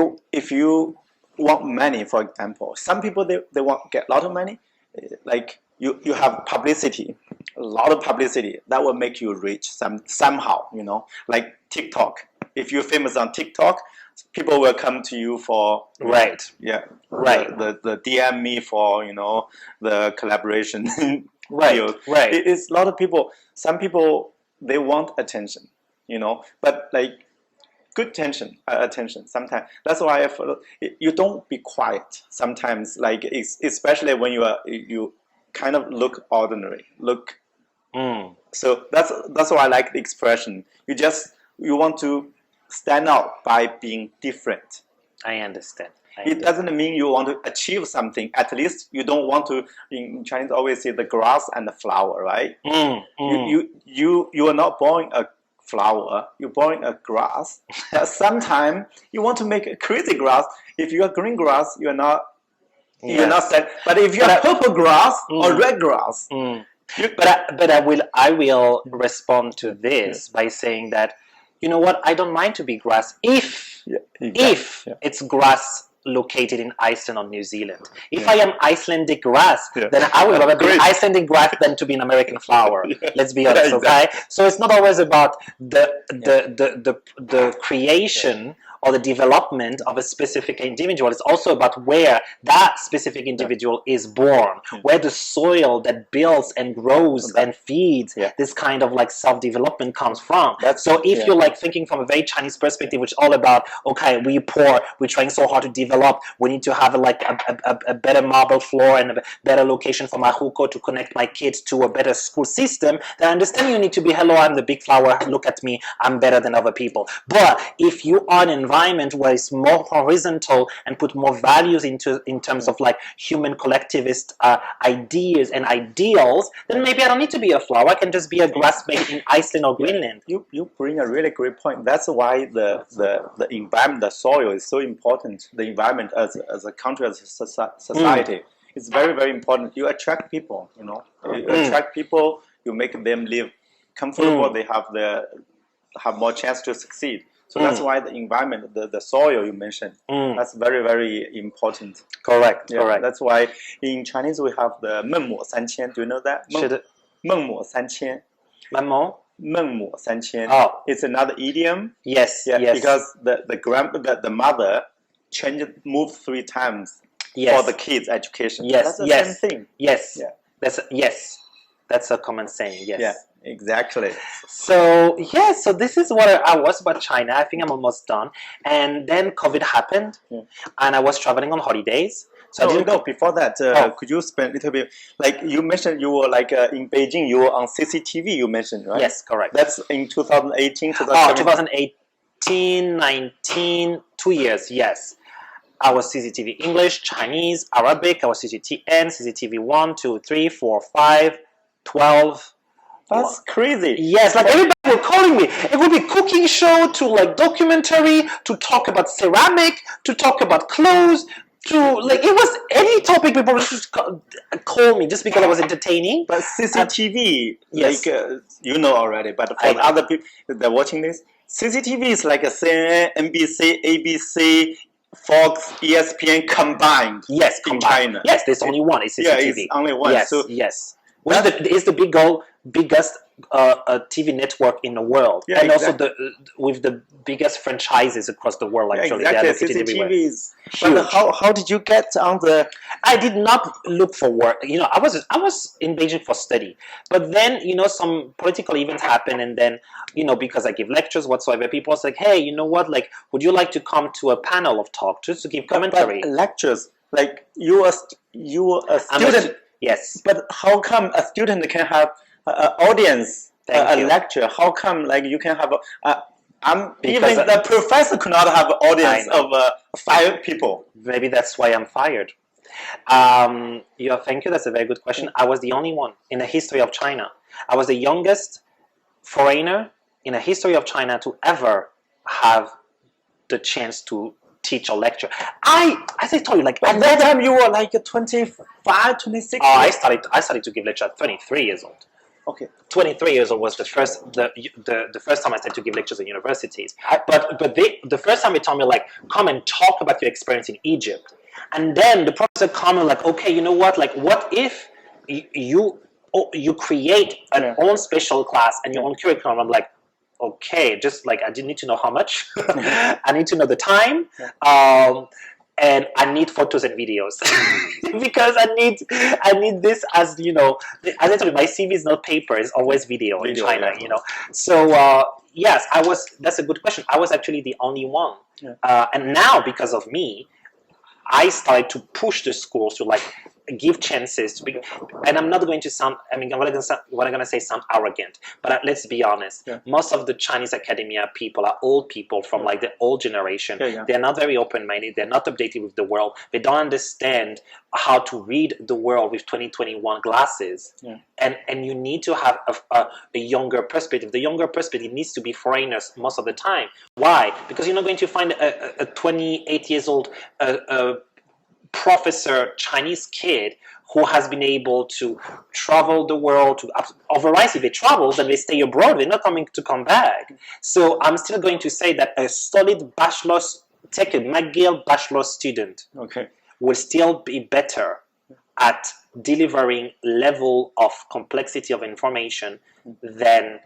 you want money, for example, some people they want to get a lot of money. Like you have publicity, a lot of publicity that will make you rich somehow, you know, like TikTok. If you're famous on TikTok, people will come to you for right. Yeah, right. The DM me for, you know, the collaboration. Right, right. It's a lot of people. Some people, they want attention, you know, but like good attention sometimes. That's why I feel you don't be quiet sometimes, like especially when you kind of look ordinary, so that's why I like the expression. You want to stand out by being different. I understand. It doesn't mean you want to achieve something. At least you don't want to. In Chinese, always say the grass and the flower, right? You are not born a flower. You're born a grass. But sometimes you want to make a crazy grass. If you are green grass, you're not. Yes. You're not sad. But if you're purple grass or red grass, but I will respond to this by saying that, you know what, I don't mind to be grass if it's grass located in Iceland or New Zealand. If I am Icelandic grass, then I would rather be Icelandic grass than to be an American flower. Let's be honest, okay? So it's not always about the creation or the development of a specific individual. It's also about where that specific individual is born, where the soil that builds and grows and feeds this kind of like self-development comes from. So if you're like thinking from a very Chinese perspective, which is all about, okay, we're poor, we're trying so hard to develop, we need to have a better marble floor and a better location for my hukou to connect my kids to a better school system, then I understand you need to be, hello, I'm the big flower, look at me, I'm better than other people. But if you are an environment where it's more horizontal and put more values in terms of like human collectivist ideas and ideals, then maybe I don't need to be a flower. I can just be a grass made in Iceland or Greenland. You bring a really great point. That's why the environment, the soil is so important. The environment as a country, as a society, is very, very important. You attract people, you know. You attract people, you make them live comfortable, they have more chance to succeed. So that's why the environment, the soil you mentioned, that's very, very important. Correct, correct. That's why in Chinese we have the 孟母三迁. Do you know that? 是的。孟母三迁. 孟母? 孟母三迁. Oh. It's another idiom. Yes, yes. Because the mother moved 3 times for the kids' education. Yes, that's the same thing. Yes, that's a common saying. Yes. Yeah. Exactly. So so this is what I was about China. I think I'm almost done. And then COVID happened, and I was traveling on holidays. So before that, could you spend a little bit? Like you mentioned, you were like in Beijing. You were on CCTV. You mentioned, right? Yes, correct. That's in 2018, 2018, 19, 2 years. Yes. I was CCTV English, Chinese, Arabic. I was CCTN, CCTV 1, 2, 3, 4, 5, 12. That's crazy. Yes, like everybody were calling me. It would be cooking show to like documentary to talk about ceramic to talk about clothes to like it was any topic people would just call me just because I was entertaining. But CCTV, yes. Like you know already. But for the other people that are watching this, CCTV is like a CNN, NBC, ABC, Fox, ESPN combined. Yes, in China. Yes, there's only one. It's CCTV. Yeah, it's only one. Yes, so yes. Which is the biggest TV network in the world, and also with the biggest franchises across the world. Actually, exactly. CCTV is. But how did you get on the? I did not look for work. You know, I was in Beijing for study, but then some political events happened, and then because I give lectures whatsoever, people was like, hey, you know what? Like, would you like to come to a panel of talk just to give commentary? But lectures, like you were a student. Yes. But how come a student can have an audience, a lecture? How come like you can have even the professor could not have an audience of 5 people? Maybe that's why I'm fired. Thank you. That's a very good question. I was the only one in the history of China. I was the youngest foreigner in the history of China to ever have the chance to teach a lecture. As I told you, like at that time you were like 25, 26. Oh, I started to give lecture at 23 years old. Okay. 23 years old was the first time I started to give lectures at universities. But the first time they told me like, come and talk about your experience in Egypt. And then the professor commented like, okay, you know what? Like, what if you create an own special class and your own curriculum. I'm like, okay, just like I didn't need to know how much. I need to know the time. And I need photos and videos because I need this as you know. As I told you, my CV is not paper; it's always video in China. You know, so yes, I was. That's a good question. I was actually the only one, and now because of me, I started to push the schools to like give chances to be, and I'm not going to sound, I mean, what I'm going to say sound arrogant, but let's be honest. Most of the Chinese academia people are old people from like the old generation. They're not very open-minded. They're not updated with the world. They don't understand how to read the world with 2021 glasses. And you need to have a younger perspective. The younger perspective needs to be foreigners most of the time. Why? Because you're not going to find a 28 years old professor Chinese kid who has been able to travel the world. Otherwise, if they travel, then they stay abroad. They're not coming to come back. So I'm still going to say that a solid bachelor's, take a McGill bachelor student, will still be better at delivering level of complexity of information than,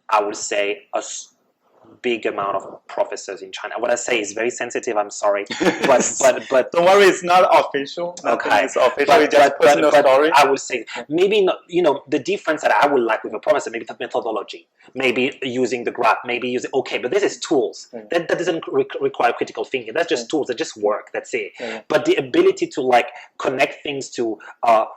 I would say, a big amount of professors in China. What I say is very sensitive. I'm sorry, but don't worry, it's not official. Okay, it's official. It's just personal story. I would say maybe not. You know, the difference that I would like with a professor, maybe the methodology, maybe using the graph, maybe using but this is tools. That doesn't require critical thinking. That's just tools that just work. That's it. But the ability to like connect things to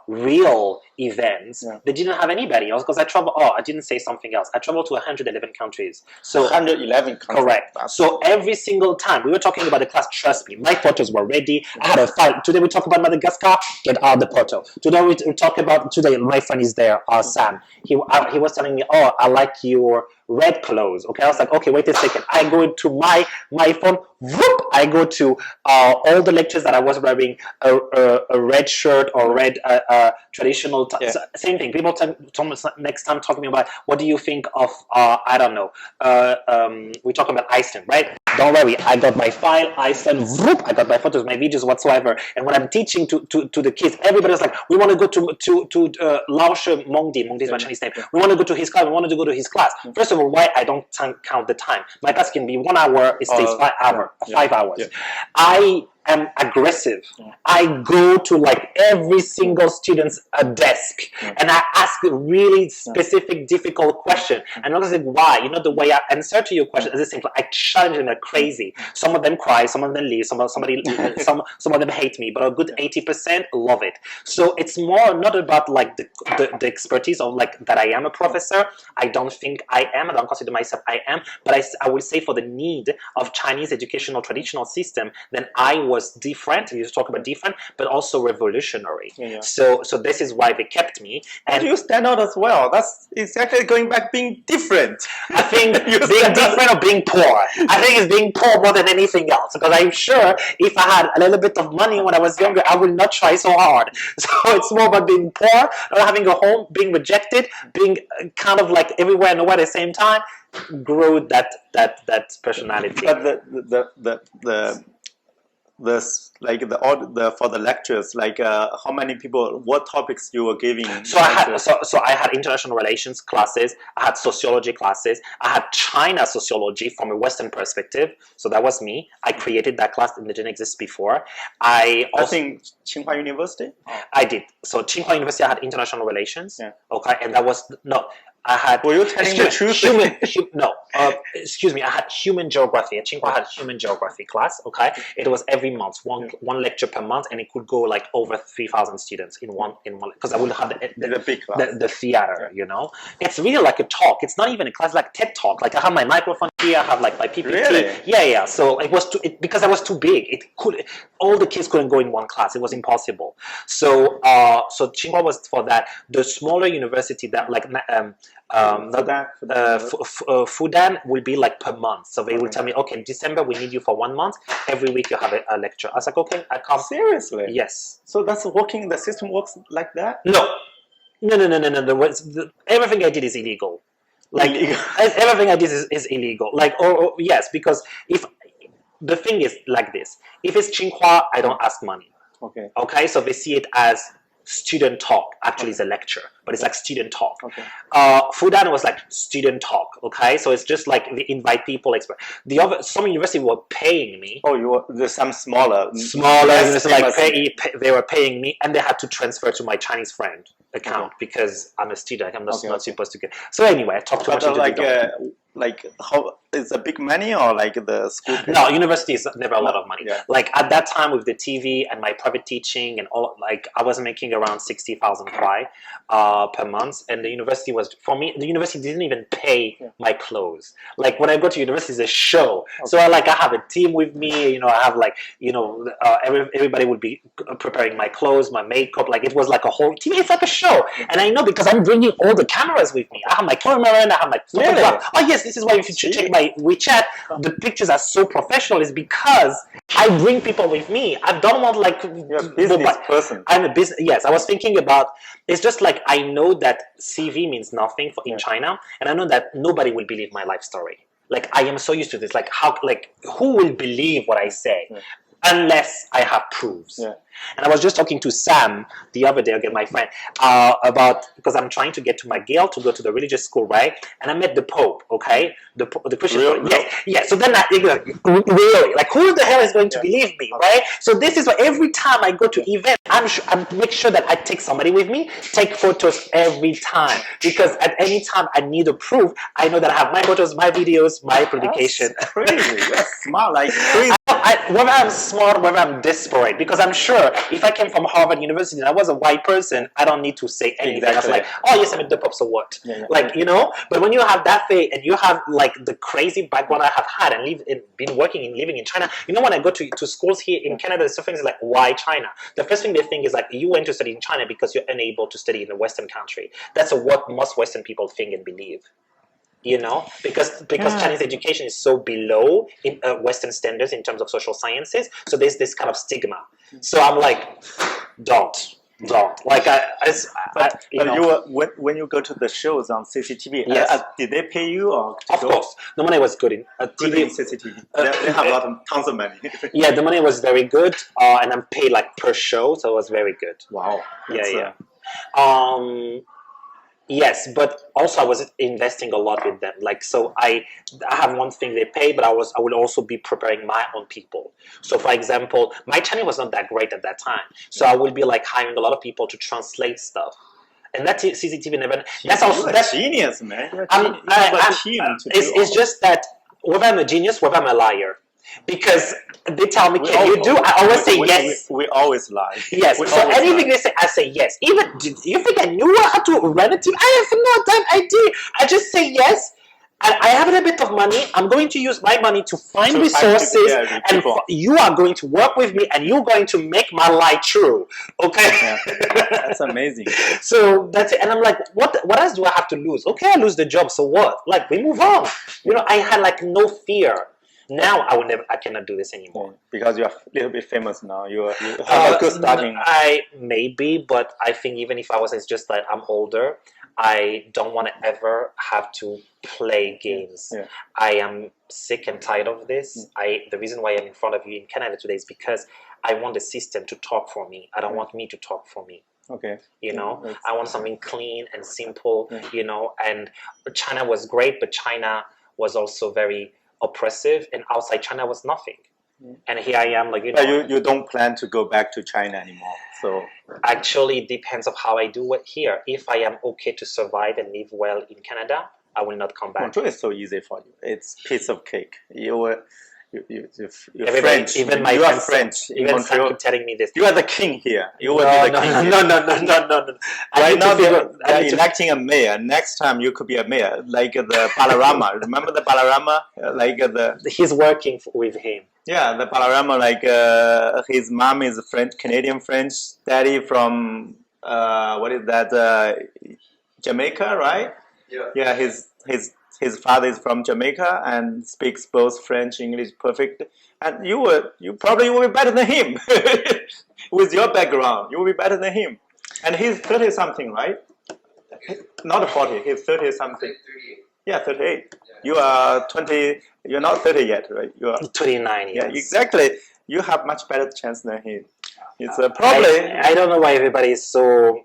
real events, they didn't have anybody else because I travel. Oh, I didn't say something else. I traveled to 111 countries. So 111 countries. Correct. So every single time we were talking about the class, trust me, my photos were ready. I had a file. Today we talk about Madagascar. Get out the photo. Today we talk about my friend is there. Sam. He was telling me, oh, I like your red clothes. Okay, I was like, okay, wait a second. I go to my phone. Whoop! I go to all the lectures that I was wearing a red shirt or red traditional. Same thing. People next time talking about what do you think of I don't know. We talk about Iceland, right? Don't worry, I got my file, Iceland. Whoop! I got my photos, my videos, whatsoever. And when I'm teaching to the kids, everybody's like, we want to go to Laoshe Moundhir. Moundhir is my Chinese name. We want to go to his class. We want to go to his class. First of all, why I don't count the time? My class can be 1 hour. It stays 5 hours. 5 hours. I am aggressive. I go to like every single student's desk and I ask a really specific, difficult question. And I was like, why? You know, the way I answer to your question is the same. I challenge them like crazy. Some of them cry, some of them leave, some of them hate me, but a good 80% love it. So it's more not about like the expertise of like that I am a professor. I don't think I am. I don't consider myself I am. But I will say for the need of Chinese educational traditional system, then I was different. You talk about different, but also revolutionary. So this is why they kept me. And you stand out as well. That's exactly going back being different. I think being different or being poor. I think it's being poor more than anything else. Because I'm sure if I had a little bit of money when I was younger, I would not try so hard. So it's more about being poor, not having a home, being rejected, being kind of like everywhere and nowhere at the same time. Grow that personality. But for the lectures, like how many people, what topics you were giving? So I had international relations classes, I had sociology classes, I had China sociology from a Western perspective. So that was me. I created that class and it didn't exist before. I think QingHua University. I did. So QingHua University, I had international relations. Okay, and that was I had. Were you telling the truth? Excuse me. I had human geography. At QingHua, I had human geography class. Okay, it was every month, one lecture per month, and it could go like over 3,000 students in one because I would have the theater. You know, it's really like a talk. It's not even a class, like TED Talk. Like I have my microphone here. I have like my PPT. Really? Yeah. So it was because I was too big. All the kids couldn't go in one class. It was impossible. So QingHua was for that. The smaller university that like FuDan will be like per month. So they will tell me, okay, in December we need you for 1 month. Every week you have a lecture. I was like, okay, I come. Seriously? Yes. So that's working. The system works like that? No. Everything I did is illegal. Like everything I did is illegal. Like yes, because if the thing is like this, if it's QingHua, I don't ask money. Okay. So they see it as student talk. Actually, it's a lecture, but it's like student talk. Okay. FuDan was like student talk. Okay, so it's just like they invite people. Some university were paying me. Oh, there's some smaller. It's like they were paying me, and they had to transfer to my Chinese friend account because I'm a student. I'm not supposed to get. So anyway, I talked too much. Like how is it big money or like the school? No, university is never a lot of money. Yeah. Like at that time with the TV and my private teaching and all, like I was making around 60,000 per month, and the university was for me. The university didn't even pay my clothes. Like when I go to university, it's a show. Okay. So I have a team with me. I have everybody would be preparing my clothes, my makeup. Like it was like a whole team. It's like a show, and I know because I'm bringing all the cameras with me. I have my cameraman. I have my photographer. Oh yes. This is why if you should check my WeChat, the pictures are so professional. Is because I bring people with me. I don't want you're a business person. I'm a business. Yes, I was thinking about. It's just like I know that CV means nothing in China, and I know that nobody will believe my life story. Like I am so used to this. Like who will believe what I say? Yeah. Unless I have proofs. Yeah. And I was just talking to Sam the other day, again, my friend, about, because I'm trying to get to McGill to go to the religious school, right? And I met the Pope, okay? The Christian Pope. Yes. So then really, like who the hell is going to believe me, right? So this is why every time I go to event, I make sure that I take somebody with me, take photos every time. Because at any time I need a proof, I know that I have my photos, my videos, my publication. That's crazy. That's smart, like crazy. Whether I'm smart, whether I'm desperate, because I'm sure if I came from Harvard University and I was a white person, I don't need to say anything. Exactly. I was like, oh yes, I'm a dope, so what? But when you have that faith and you have like the crazy background I have had and living in China, when I go to schools here in Canada, the thing is like, why China? The first thing they think is like, you went to study in China because you're unable to study in a Western country. That's what most Western people think and believe. Because Chinese education is so below in Western standards in terms of social sciences, so there's this kind of stigma. So I'm like, don't. Like when you go to the shows on CCTV, did they pay you or? Of course, the money was good in good in CCTV. They have tons of money. Yeah, the money was very good, and I'm paid like per show, so it was very good. Wow. Yes, but also I was investing a lot with them. Like, so I have one thing they pay, but I would also be preparing my own people. So, for example, my channel was not that great at that time, so I would be like hiring a lot of people to translate stuff. And that's CCTV never. That's genius, man. It's just that whether I'm a genius, whether I'm a liar. Because they tell me, can you do? I always say yes. We always lie. Yes. So anything they say, I say yes. Even, do you think I knew how to run a team? I have no damn idea. I just say yes. And I have a bit of money. I'm going to use my money to find resources, and you are going to work with me, and you're going to make my lie true. Okay? Yeah. That's amazing. So that's it. And I'm like, what else do I have to lose? Okay, I lose the job. So what? Like, we move on. I had like no fear. Now I cannot do this anymore. Because you are a little bit famous now. You have a good starting. Maybe, but I think even if I was, it's just that I'm older. I don't want to ever have to play games. Yeah. I am sick and tired of this. The reason why I'm in front of you in Canada today is because I want the system to talk for me. I don't want me to talk for me. Okay. I want something clean and simple. And China was great, but China was also very oppressive, and outside China was nothing. And here I am, like you don't plan to go back to China anymore. So actually, it depends on how I do it here. If I am okay to survive and live well in Canada, I will not come back. Montreal is so easy for you. It's piece of cake. You're French. Even my friends, French. Even Sam keep telling me this. You are the king here. You will be the king. No. Right now they're electing a mayor. Next time you could be a mayor, like the Balarama. Remember the Balarama? He's working with him. Yeah, the Balarama. Like his mom is Canadian French. Daddy from what is that? Jamaica, right? Yeah. Yeah, his father is from Jamaica and speaks both French, English perfect. And you probably will be better than him. With your background, you will be better than him. And he's 30-something, right? Not 40, he's 30-something. Yeah, 38. Yeah. You are 20, you're not 30 yet, right? You are 29, yes. Yeah, exactly. You have much better chance than him. It's probably. I don't know why everybody is so,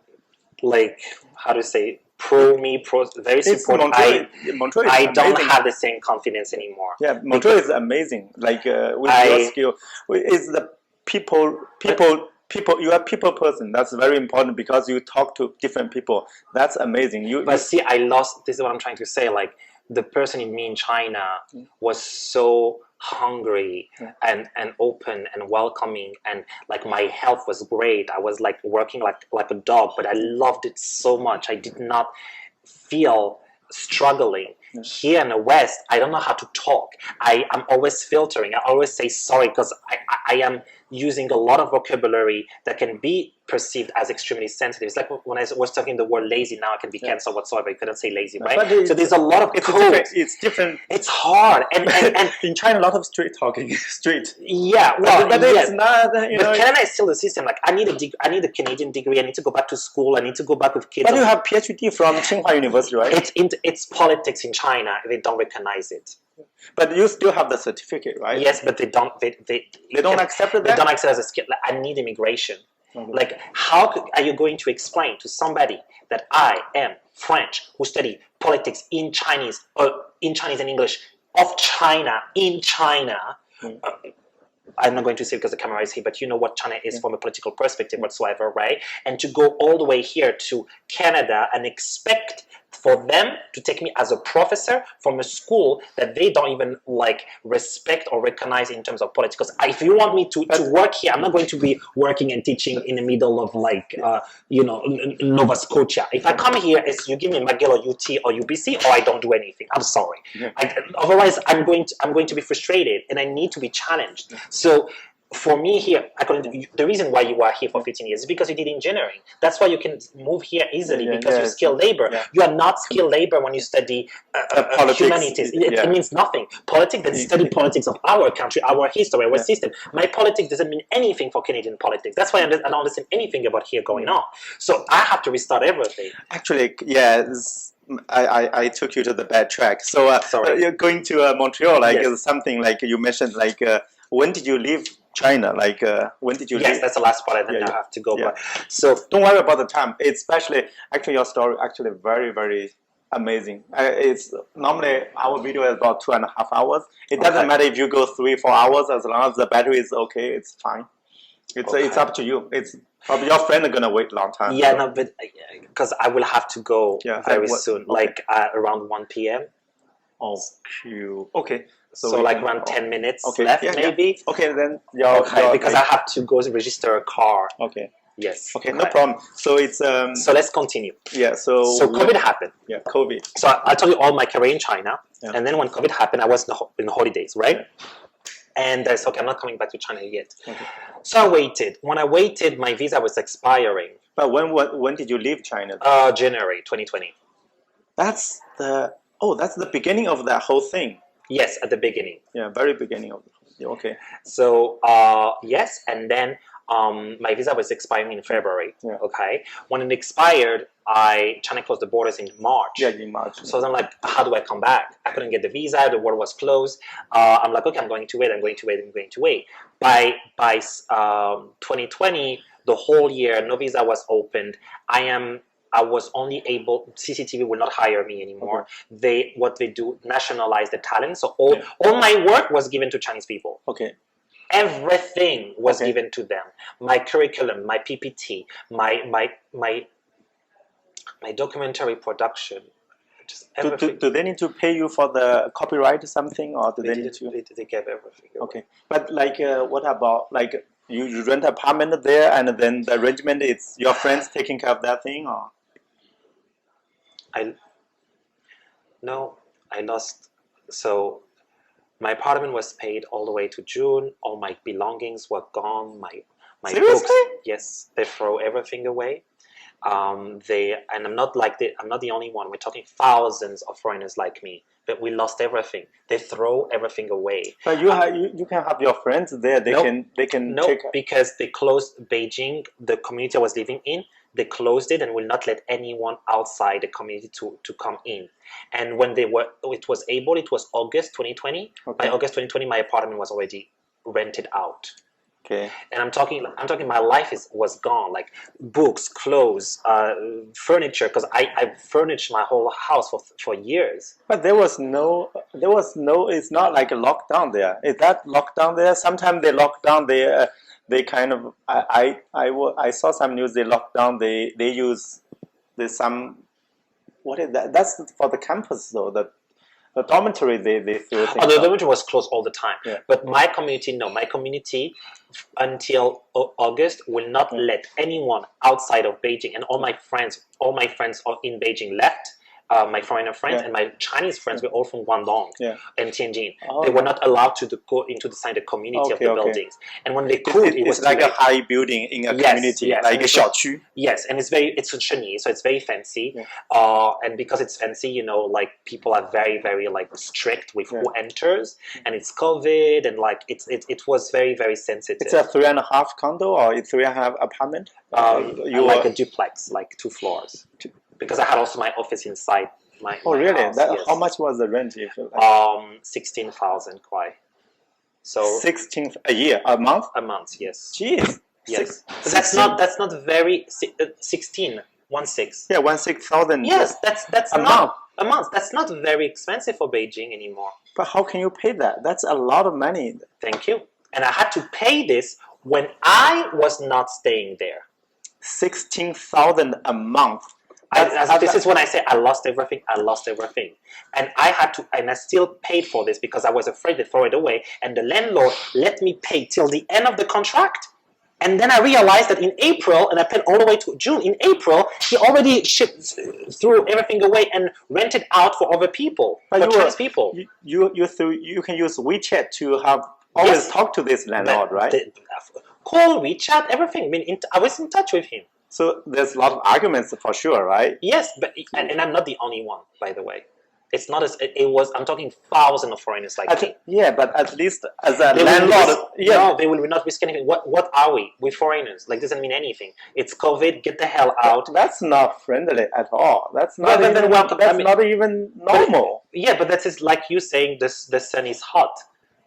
like, how to say, very supportive. Montreal I don't have the same confidence anymore. Yeah, Montreal is amazing. Like with your skill, it's the people. You are a people person. That's very important because you talk to different people. That's amazing. But see, this is what I'm trying to say. Like, the person in me in China was so hungry and open and welcoming, and like my health was great. I was like working like a dog, but I loved it so much. I did not feel struggling. Here in the West, I don't know how to talk. I'm always filtering. I always say sorry because I am using a lot of vocabulary that can be perceived as extremely sensitive. It's like when I was talking the word lazy, now I can be cancelled whatsoever. You couldn't say lazy, right? So there's a lot of codes. It's different. It's hard. And in China, a lot of street talking. Yeah, well, but it's not. But Canada is still the system. Like, I need a Canadian degree. I need to go back to school. I need to go back with kids. But you have PhD from QingHua University, right? It's politics in China. They don't recognize it. But you still have the certificate, right? Yes, but they don't accept it. They don't accept it as a skill. Like, I need immigration. Like, are you going to explain to somebody that I am French who study politics in Chinese and English of China in China? I'm not going to say because the camera is here, but you know what China is from a political perspective whatsoever, right? And to go all the way here to Canada and expect for them to take me as a professor from a school that they don't even like respect or recognize in terms of politics. Because if you want me to work here, I'm not going to be working and teaching in the middle of like Nova Scotia. If I come here, it's you give me McGill or UT or UBC, or I don't do anything. I'm sorry. Otherwise, I'm going to be frustrated, and I need to be challenged. So for me here, the reason why you are here for 15 years is because you did engineering. That's why you can move here easily because you're skilled labor. Yeah. You are not skilled labor when you study humanities. It means nothing. Politics, then study politics of our country, our history, our system. My politics doesn't mean anything for Canadian politics. That's why I don't understand anything about here going on. So I have to restart everything. Actually, I took you to the bad track. So you're going to Montreal, something like you mentioned, like when did you leave China? Like when did you leave? Yes, that's the last part. I have to go. But so don't worry about the time. Actually your story actually very, very amazing. It's normally our video is about 2.5 hours. It doesn't matter if you go 3-4 hours, as long as the battery is okay, it's fine. It's up to you. It's probably your friend are gonna wait a long time. Yeah, no, but because I will have to go very soon, like around 1 p.m. Oh, okay. So like around 10 minutes left, maybe. Okay, then. Because I have to go register a car. Okay. Yes. Okay, no problem. So it's. So let's continue. Yeah. So COVID happened. Yeah, COVID. So I told you all my career in China, and then when COVID happened, I was in the holidays, right? Yeah. And I said, okay, I'm not coming back to China yet. Okay. So I waited. When I waited, my visa was expiring. But when did you leave China? January 2020. That's the beginning of that whole thing. Yes, at the beginning. Yeah, very beginning of it. Okay. So yes, and then my visa was expiring in February. Yeah. Okay. When it expired, China closed the borders in March. Yeah, in March. So I'm like, how do I come back? I couldn't get the visa. The border was closed. I'm like, okay, I'm going to wait. By 2020, the whole year, no visa was opened. I was only able, CCTV will not hire me anymore. Okay. What they do, nationalize the talent. So all my work was given to Chinese people. Okay. Everything was given to them. My curriculum, my PPT, my documentary production. Just everything. Do they need to pay you for the copyright or something, or do they need to? They gave everything. Okay, but like, what about like you rent an apartment there, and then the arrangement is your friends taking care of that thing, or? I lost. So my apartment was paid all the way to June. All my belongings were gone. My Seriously? books. Yes, they throw everything away. I'm not the only one. We're talking thousands of foreigners like me. But we lost everything. They throw everything away. But you can have your friends there. They can. No, because they closed Beijing. The community I was living in, they closed it and will not let anyone outside the community to come in. And when it was August 2020. Okay. By August 2020, my apartment was already rented out. Okay. And I'm talking my life was gone, like books, clothes, furniture, because I furnished my whole house for years. But there was no, it's not like a lockdown there. Is that lockdown there? Sometimes they lock down, they kind of, I saw some news, they lock down, they use, there's some, what is that? That's for the campus though, the dormitory, they threw things the out. dormitory was closed all the time. Yeah. But my community, no. My community, until August, will not let anyone outside of Beijing. And all my friends in Beijing left. My foreigner friends and my Chinese friends were all from GuangDong and Tianjin. Oh, they were not allowed to go into the community of the buildings. And when they could, it was like a high building in a community, like a 小区. Yes, and it's a Chenyi, so it's very fancy. And because it's fancy, you know, like people are very, very like strict with who enters, and it's COVID, and like it was very, very sensitive. It's a 3.5 condo or a 3.5 apartment? Like a duplex, like 2 floors. Because I had also my office inside my really? house, How much was the rent? If you like? 16,000 kwai. So 16 a year, a month? A month, yes. Jeez. Yes. But that's not very 16. 16. Yeah, 16,000. Yes, that's a not month. A month. That's not very expensive for Beijing anymore. But how can you pay that? That's a lot of money. Thank you. And I had to pay this when I was not staying there. 16,000 a month. This is when I say I lost everything. And I had to, and I still paid for this because I was afraid to throw it away. And the landlord let me pay till the end of the contract. And then I realized that in April, and I paid all the way to June, in April, he already threw everything away and rented out for other people, for Chinese people. You can use WeChat to have always talk to this landlord, right? Call, WeChat, everything. I mean, I was in touch with him. So there's a lot of arguments for sure, right? Yes, but and I'm not the only one, by the way. It's not as it was. I'm talking thousands of foreigners like me. Yeah, but at least as a landlord, no, they will not risk anything. What are we? We're foreigners. Like, doesn't mean anything. It's COVID. Get the hell out. That's not friendly at all. That's not. Well, not even normal. But that is like you saying the sun is hot.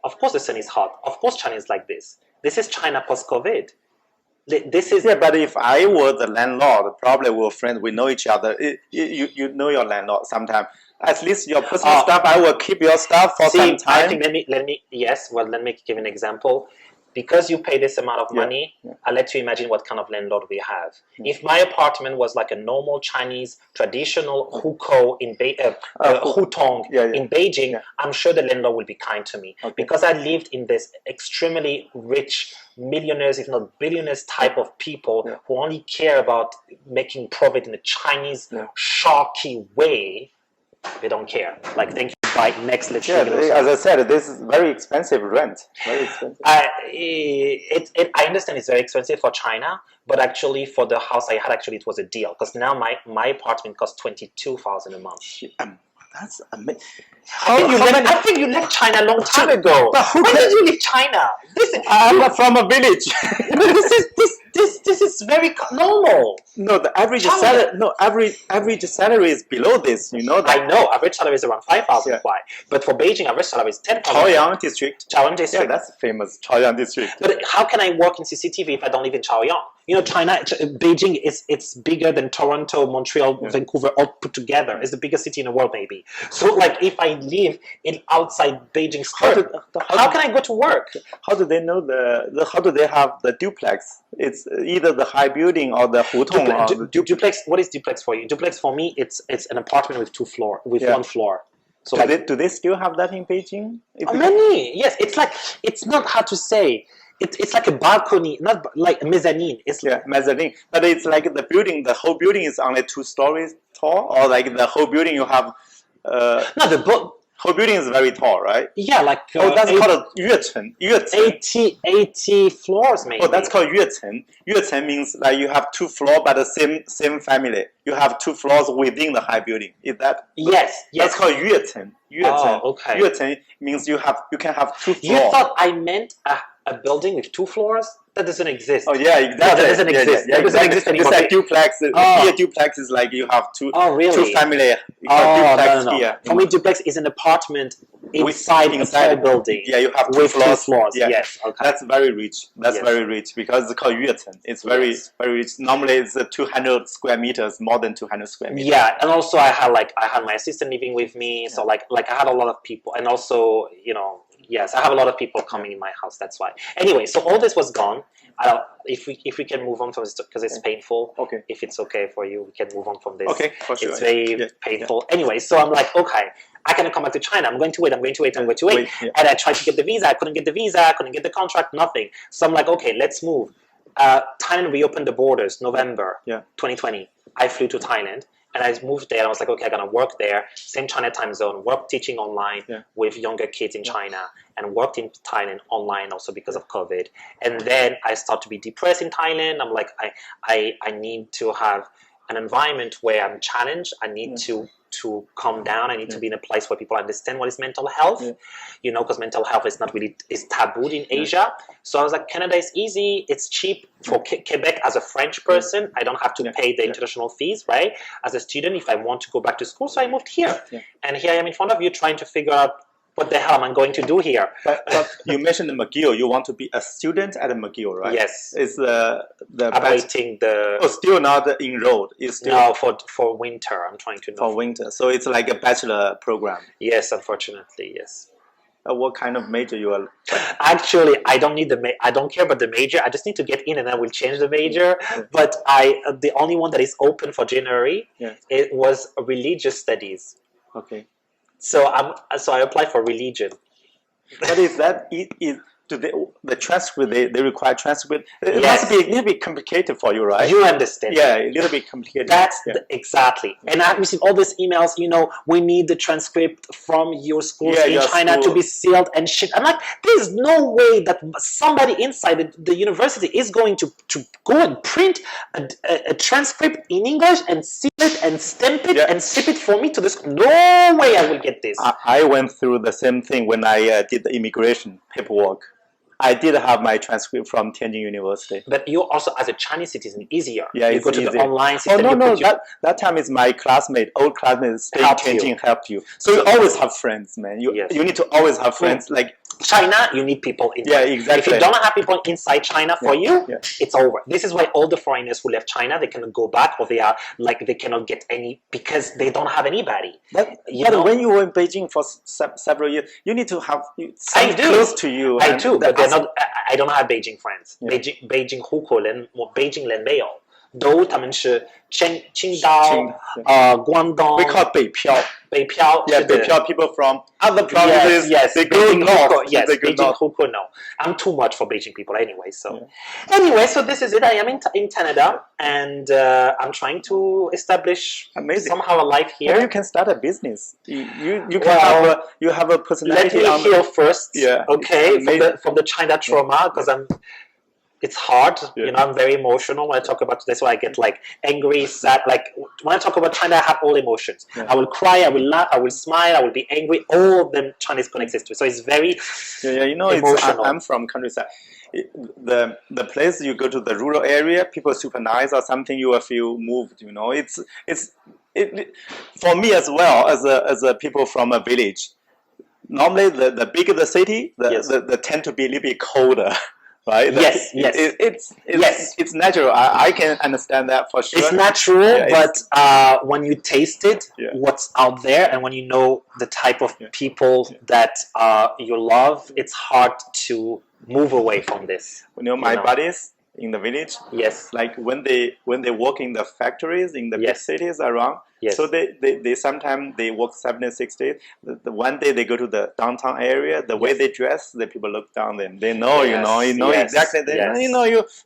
Of course, the sun is hot. Of course, China is like this. This is China post-COVID. This is but if I were the landlord, probably we're friends. We know each other. You know your landlord sometime. At least your personal stuff, I will keep your stuff for some time. I think let me give an example. Because you pay this amount of money, I'll let you imagine what kind of landlord we have. If my apartment was like a normal Chinese traditional hukou in hutong in Beijing, I'm sure the landlord will be kind to me. Because I lived in this extremely rich millionaires, if not billionaires type of people who only care about making profit in a Chinese sharky way. They don't care. Like, thank you. By next, let's as I said, this is very expensive rent. Very expensive. I understand it's very expensive for China, but actually for the house I had, it was a deal because now my apartment costs 22,000 a month. That's amazing. I think you left China a long time ago. But when did you leave China? I'm from a village. This is very normal. No, the average salary. No, average salary is below this. You know that. I know average salary is around 5,000 kwai, but for Beijing, average salary is 10,000. Chaoyang district. Yeah, that's famous Chaoyang district. But how can I work in CCTV if I don't live in Chaoyang? You know, Beijing it's bigger than Toronto, Montreal, Vancouver all put together. It's the biggest city in the world, maybe. So, like, if I live outside Beijing, how can I go to work? How do they know how do they have the duplex? It's either the high building or the hutong. Duplex. What is duplex for you? Duplex for me, it's an apartment with 2 floors, with 1 floor. So do they still have that in Beijing? Many, yes. It's not hard to say. It's like a balcony, not like a mezzanine. It's mezzanine, but it's like the whole building is only 2 stories tall, or like the whole building you have. Whole building is very tall, right? Yeah, like that's called a 跃层. 80 floors, maybe. Oh, that's called 跃层. 跃层means like you have 2 floors, but the same family. You have 2 floors within the high building. Is that? Yes. That's called 跃层. Oh, okay. 跃层means you can have 2 floors. You thought I meant a building with 2 floors? That doesn't exist. Oh yeah, exactly. No, that doesn't exist. That doesn't exist anymore. It's like duplex. Here, duplex is like you have 2 really? 2 family. No. Here. For me, duplex is an apartment inside a tall building. Yeah, you have with 2 floors. Yeah. Yes, okay. That's very rich. That's very rich because it's called Yuecen. It's very rich. Normally, it's 200 square meters, more than 200 square meters. Yeah, and also I had my assistant living with me, so like I had a lot of people, and also yes, I have a lot of people coming in my house. That's why. Anyway, so all this was gone. If we can move on from this because it's painful. Okay. If it's okay for you, we can move on from this. Okay, for sure. It's very painful. Anyway, so I'm like, okay, I cannot come back to China. I'm going to wait. And I tried to get the visa. I couldn't get the visa. I couldn't get the contract. Nothing. So I'm like, okay, let's move. Thailand reopened the borders November 2020. I flew to Thailand. And I moved there, and I was like, okay, I'm going to work there, same China time zone, work teaching online with younger kids in China, and worked in Thailand online also because of COVID. And then I start to be depressed in Thailand. I'm like, I need to have an environment where I'm challenged. I need to calm down. I need to be in a place where people understand what is mental health, because mental health is not really is tabooed in Asia. So I was like, Canada is easy. It's cheap for Quebec as a French person. I don't have to pay the international fees, right? As a student, if I want to go back to school, so I moved here. And here I am in front of you trying to figure out what the hell am I going to do here? But you mentioned McGill. You want to be a student at McGill, right? Yes. It's I'm waiting the... Oh, still not enrolled. It's still... No, for winter. I'm trying to know. For winter. So it's like a bachelor program. Yes, unfortunately, yes. What kind of major you are? Actually, I don't need I don't care about the major. I just need to get in, and I will change the major. But the only one that is open for January, it was religious studies. Okay. So I applied for religion. But is that the transcript they require transcript? It must be a little bit complicated for you, right? You understand? Yeah, a little bit complicated. That's exactly. And I received all these emails. We need the transcript from your schools in China to be sealed and shit. I'm like, there's no way that somebody inside the university is going to go and print a transcript in English and seal it and stamp it and ship it for me to the school. No way I will get this. I went through the same thing when I did the immigration paperwork. I did have my transcript from Tianjin University. But you also, as a Chinese citizen, easier. Yeah, you go to easier. the online system. Oh, no. That time is my old classmate staying in Tianjin helped you. So you always have friends, man. You need to always have friends. Like China, you need people inside. Yeah, exactly. If you don't have people inside China for you, it's over. This is why all the foreigners who left China, they cannot go back, or they cannot get any, because they don't have anybody. But when you were in Beijing for several years, you need to have someone close to you. I do, but they're not. I don't have Beijing friends. Beijing 户口人，我 Beijing 人没有，都他们是青岛、GuangDong. We call 北漂。北漂 Yeah, 北漂 people from other provinces. Yes, they go north. Yes, they go Beijing north. 户口 no. I'm too much for Beijing people anyway. So anyway, so this is it. I am in Canada, and I'm trying to establish somehow a life here. Maybe you can start a business. You can have a personality. Let me heal first. Yeah. Okay, from the China trauma, because it's hard, I'm very emotional when I talk about this. Why I get angry, sad. When I talk about China, I have all emotions. I will cry, I will laugh, I will smile, I will be angry. All of them Chinese connects to. So it's very emotional. I'm from countryside. The place you go to, the rural area, people are super nice or something. You will feel moved. It's for me as well as a people from a village. Normally, the bigger the city, the tend to be a little bit colder. Right? Yes. It's natural. I can understand that for sure. It's natural, but when you taste it, what's out there, and when you know the type of people that you love, it's hard to move away from this. My buddies in the village. Yes. Like when they work in the factories in the big cities around. Yes. So they sometimes they work 7 and 6 days. The one day they go to the downtown area. The way they dress, the people look down them. They know, exactly.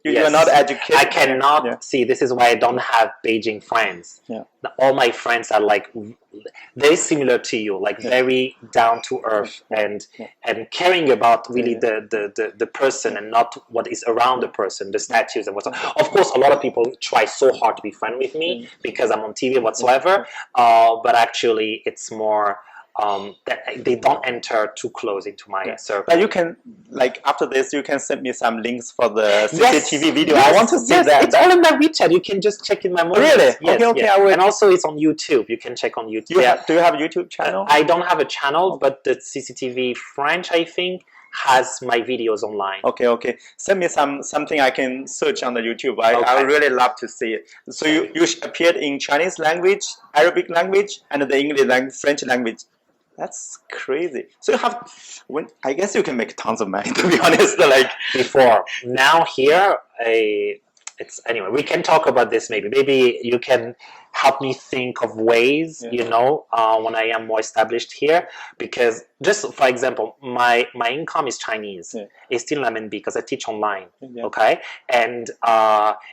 You're not educated. I cannot see. This is why I don't have Beijing friends. Yeah. All my friends are very similar to you, very down to earth and caring about really the person and not what is around the person, the statues and whatsoever. Of course, a lot of people try so hard to be friends with me because I'm on TV whatsoever. But actually, it's more they don't enter too close into my server. But you can, like, after this, you can send me some links for the Yes, CCTV video. yes, I want to see yes, that. it's all in my WeChat. You can just check in my moments. Really? Yes, Okay, yes. I will. And also it's on YouTube. You can check on YouTube. Do you have a YouTube channel? I don't have a channel, but the CCTV French, I think, has my videos online. Okay. Send me something I can search on the YouTube. I would really love to see it. So you appeared in Chinese language, Arabic language, and the English language, French language. That's crazy. So you have, I guess you can make tons of money, to be honest. Like before, now here, anyway. We can talk about this maybe. Maybe you can help me think of ways, when I am more established here. Because just for example, my income is Chinese. It's still renminbi because I teach online. Okay, and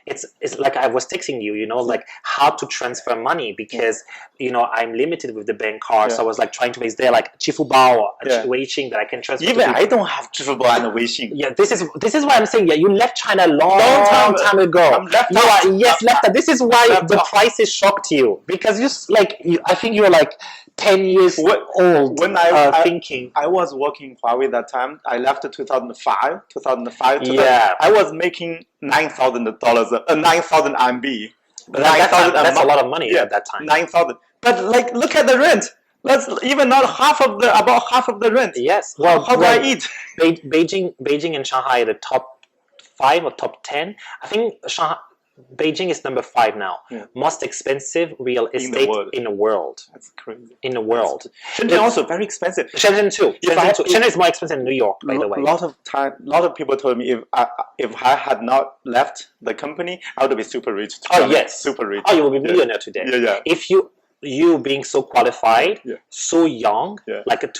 it's like I was texting you, like how to transfer money because I'm limited with the bank card. So I was like trying to make there like Qifubao, Weixin that I can transfer. Even I don't have Qifubao and Weixin. Yeah, this is why I'm saying you left China long time ago. I'm left left. This is why the prices shocked you because I think you were like 10 years old when thinking. I was working in Huawei that time. I left 2005. Yeah. I was making $9,000, 9,000 RMB. But that's a lot of money at that time. 9,000. But like, look at the rent. That's even not about half of the rent. Yes. Well, how do I eat? Beijing and Shanghai are the top 5 or top 10. I think Beijing is number 5 now. Most expensive real estate in the world. That's crazy. In the world. Shenzhen also very expensive. Shenzhen too. Shenzhen is more expensive than New York, by the way. A lot of people told me if I had not left the company, I would be super rich. Super rich. Oh, you will be millionaire today. Yeah. If you being so qualified, so young, like in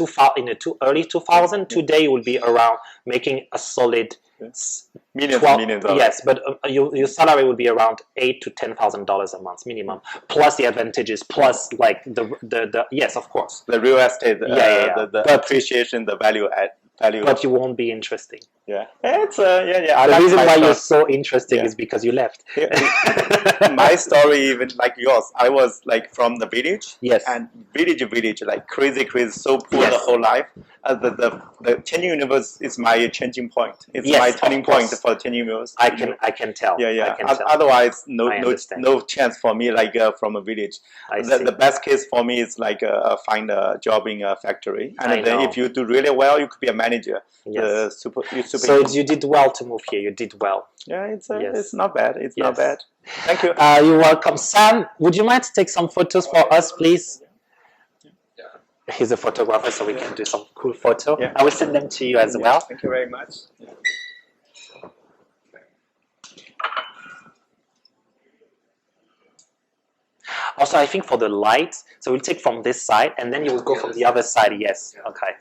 the early 2000, today you will be around making a solid millions. Yes, but your salary would be around $8,000 to $10,000 a month minimum, plus the advantages, plus like the yes, of course, the real estate, the appreciation, the value. But you won't be interesting. Yeah, it's The reason why you're so interesting is because you left. My story, even like yours, I was like from the village. Yes. And village, like crazy, so poor the whole life. The Tianjin University is my changing point. It's my turning point for Tianjin University. I can tell. Yeah. Otherwise, no chance for me. Like from a village, the best case for me is like find a job in a factory, and then if you do really well, you could be a manager. Yes. So you did well to move here. You did well. Yeah, it's not bad. It's not bad. Thank you. You're welcome. Sam, would you mind to take some photos for us, please? He's a photographer, so we can do some cool photo. Yeah. I will send them to you as well. Thank you very much. Also, I think for the light, so we'll take from this side, and then you will go from the other side. Yes. Okay.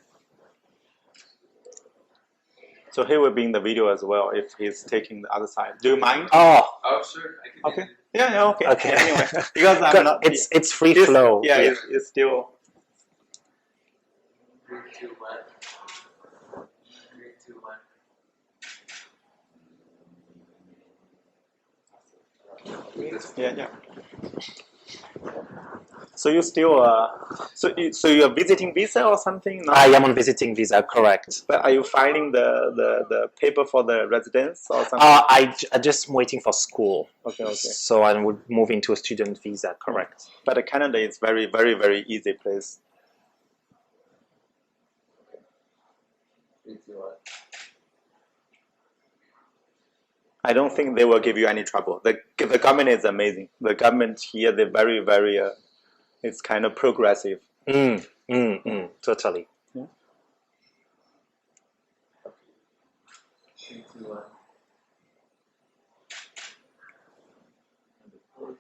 So he will be in the video as well if he's taking the other side. Do you mind? Oh, sure. I can. Okay. Yeah. Okay. Okay. Anyway, because I'm not. It's free flow. Yeah. It's still. 3, 2, 1. 3, 2, 1. Yeah. So you still so you're visiting visa or something? No? I am on visiting visa, correct. But are you filing the paper for the residence or something? I'm just waiting for school. Okay. So I would move into a student visa, correct. But Canada is very, very, very easy place. 3, 2, 1. I don't think they will give you any trouble. The government is amazing. The government here, they're very, very, it's kind of progressive. Totally. Yeah. 3, 2, 1.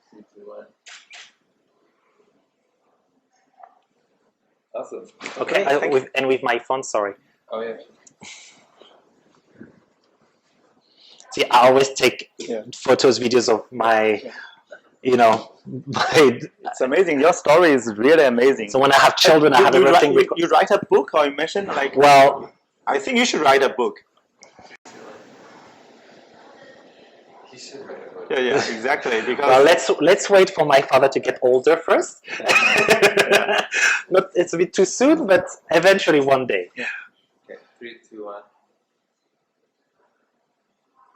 3, 2, 1. Awesome. Okay, with my phone, sorry. Oh yeah. See, I always take photos, videos of my, It's amazing. Your story is really amazing. So when I have children, I have everything. You write a book, or you mentioned like? Well, I think you should write a book. He should write a book. Yeah, exactly. Because well, let's wait for my father to get older first. Not, it's a bit too soon, but eventually one day. Okay, 3, 2, 1.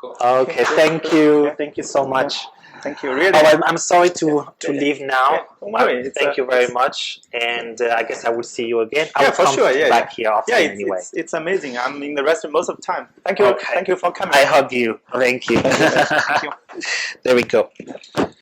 Go. Okay, thank you. Thank you so much. Thank you. Really. Oh, I'm sorry to leave now. Yeah, don't worry. Thank you very much, and I guess I will see you again. I Yeah, will for come sure. Yeah, back here often anyway. It's amazing. I'm in the restaurant most of the time. Thank you. Okay. Thank you for coming. I hug you. Thank you. Thank you. There we go.